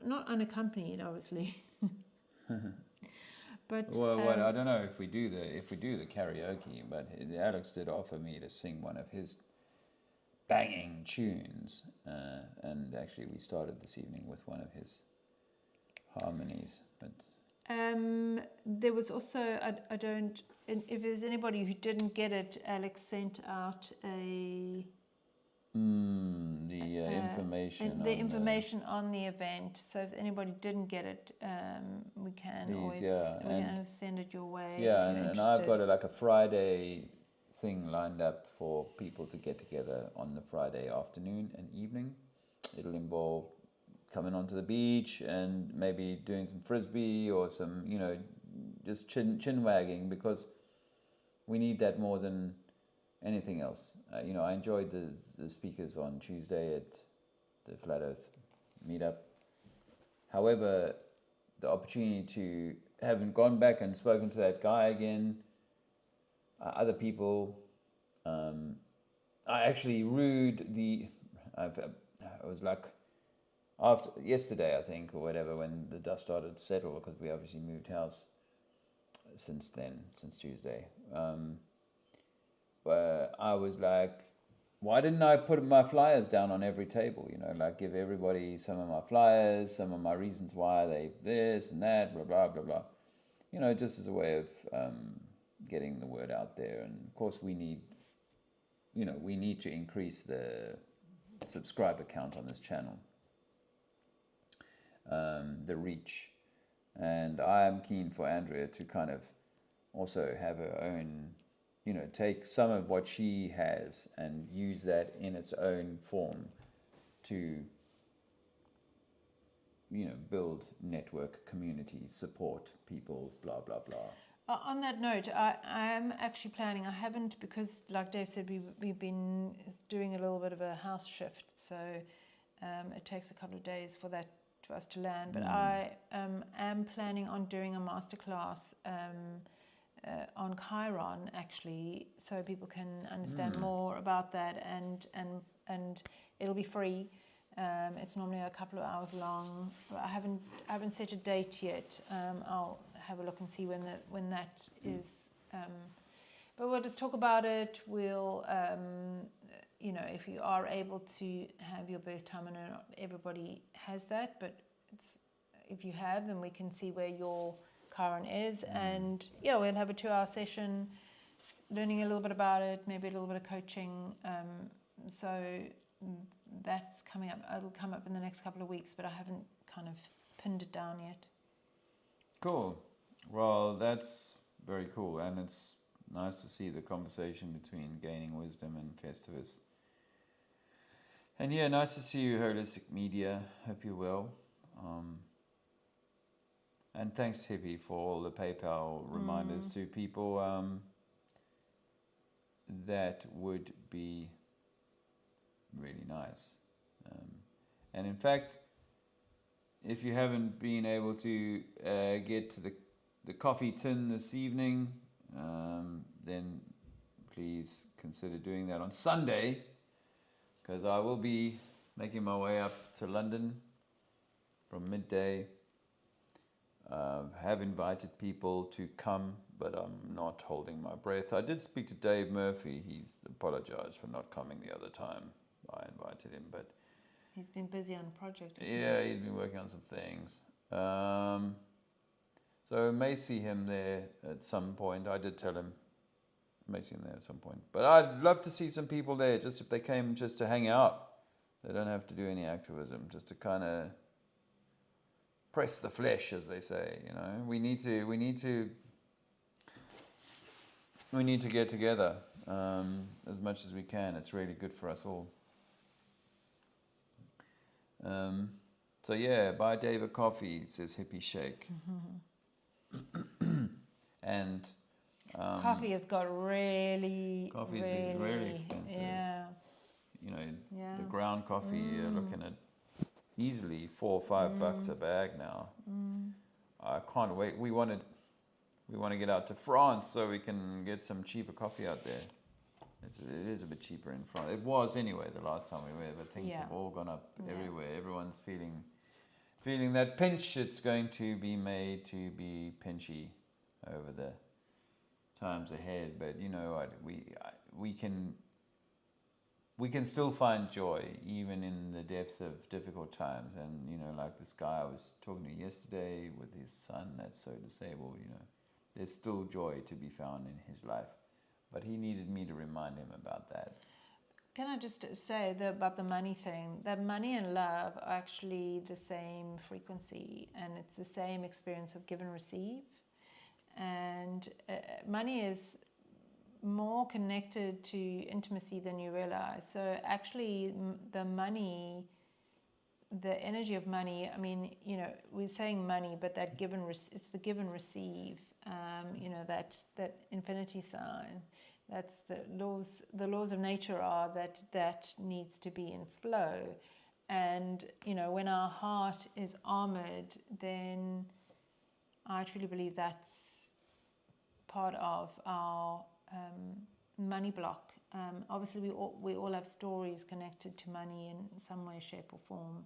not unaccompanied, obviously. But well, I don't know if we do the karaoke, but Alex did offer me to sing one of his banging tunes, and actually we started this evening with one of his harmonies. But there was also if there's anybody who didn't get it, Alex sent out information on the event. So if anybody didn't get it, we can always send it your way. Yeah, and I've got a Friday thing lined up for people to get together on the Friday afternoon and evening. It'll involve coming onto the beach and maybe doing some frisbee or some, you know, just chin wagging, because we need that more than anything else. You know, I enjoyed the speakers on Tuesday at the Flat Earth meetup. However, the opportunity to having gone back and spoken to that guy again, other people, I actually I was like, after yesterday, I think, or whatever, when the dust started to settle, because we obviously moved house since Tuesday. But I was like, why didn't I put my flyers down on every table? You know, like give everybody some of my flyers, some of my reasons why they this and that, blah, blah, blah, blah. You know, just as a way of getting the word out there. And of course we need to increase the subscriber count on this channel, the reach. And I am keen for Andrea to kind of also have her own, you know, take some of what she has and use that in its own form to, you know, build network, communities, support people, blah, blah, blah. On that note, I am actually planning, I haven't, because like Dave said, we've been doing a little bit of a house shift, so it takes a couple of days for us to land, but I am planning on doing a masterclass on Chiron, actually, so people can understand more about that, and it'll be free. It's normally a couple of hours long. I haven't set a date yet. I'll have a look and see when that is. But we'll just talk about it. We'll, you know, if you are able to have your birth time, I know not everybody has that, but if you have, then we can see where your Chiron is, and we'll have a 2-hour session, learning a little bit about it, maybe a little bit of coaching. So that's coming up. It'll come up in the next couple of weeks, but I haven't kind of pinned it down yet. Cool. Well, that's very cool, and it's nice to see the conversation between Gaining Wisdom and Festivist. And yeah, nice to see you, Holistic Media. Hope you're well. And thanks, Hippie, for all the PayPal reminders to people. That would be really nice. And in fact, if you haven't been able to get to the coffee tin this evening, then please consider doing that on Sunday, because I will be making my way up to London from midday. Have invited people to come, but I'm not holding my breath. I did speak to Dave Murphy. He's apologized for not coming the other time I invited him, but he's been busy on a project. Yeah, he's been working on some things. So I may see him there at some point. I did tell him meeting there at some point. But I'd love to see some people there, just if they came just to hang out. They don't have to do any activism, just to kind of press the flesh, as they say. You know, we need to get together as much as we can. It's really good for us all. So yeah, buy David coffee, says Hippie Shake. And coffee has got really expensive. Yeah. You know, the ground coffee, you're looking at easily $4 or $5 a bag now. I can't wait. We want to get out to France so we can get some cheaper coffee out there. It is a bit cheaper in France. It was anyway the last time we were, but things have all gone up everywhere. Everyone's feeling that pinch. It's going to be made to be pinchy over the times ahead. But you know what? We can still find joy even in the depths of difficult times. And, you know, like this guy I was talking to yesterday with his son that's so disabled, you know, there's still joy to be found in his life. But he needed me to remind him about that. Can I just say about the money thing, that money and love are actually the same frequency, and it's the same experience of give and receive. And money is more connected to intimacy than you realize. So actually the money, the energy of money, I mean, you know, we're saying money, but that it's the give and receive, you know, that infinity sign. That's the laws of nature are that needs to be in flow. And, you know, when our heart is armored, then I truly believe that's part of our money block. Obviously we all have stories connected to money in some way, shape or form,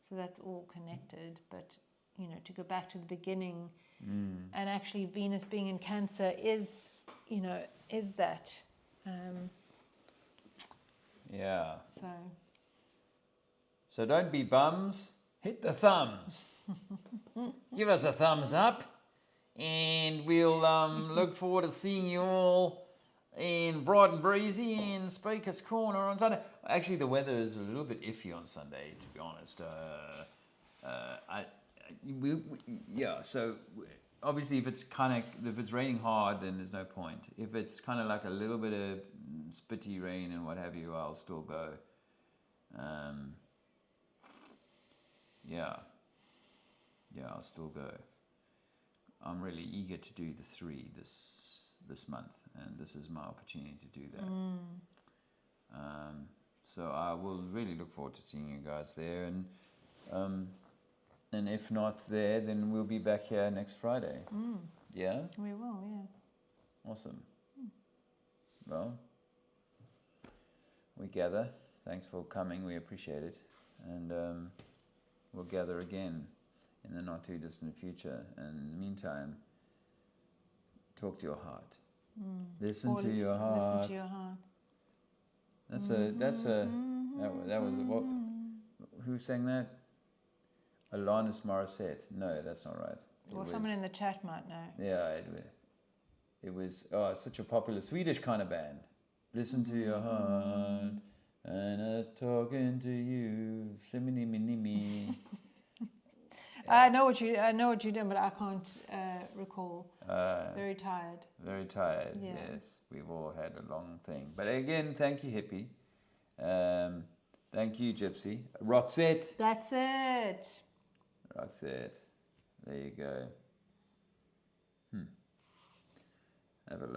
so that's all connected. But you know, to go back to the beginning, and actually Venus being in Cancer is, you know, is that so don't be bums, hit the thumbs. Give us a thumbs up, and we'll look forward to seeing you all in bright and breezy in Speaker's Corner on Sunday. Actually, the weather is a little bit iffy on Sunday, to be honest. So obviously if it's raining hard, then there's no point. If it's kind of like a little bit of spitty rain and what have you, I'll still go. I'll still go. I'm really eager to do the 3 this month, and this is my opportunity to do that. So I will really look forward to seeing you guys there, and if not there, then we'll be back here next Friday. Yeah? We will, yeah. Awesome. Well, we gather. Thanks for coming. We appreciate it. And we'll gather again in the not too distant future. And in the meantime, talk to your heart. Listen to your heart. Listen to your heart. That was what? Who sang that? Alanis Morissette. No, that's not right. Well, someone in the chat might know. Yeah, it was such a popular Swedish kind of band. Listen to your heart, and I was talking to you. Simini minimi. I know what you're doing, but I can't recall. Very tired. Very tired. Yeah. Yes, we've all had a long thing. But again, thank you, Hippie. Thank you, Gypsy. Roxette. That's it. Roxette. There you go. Have a lovely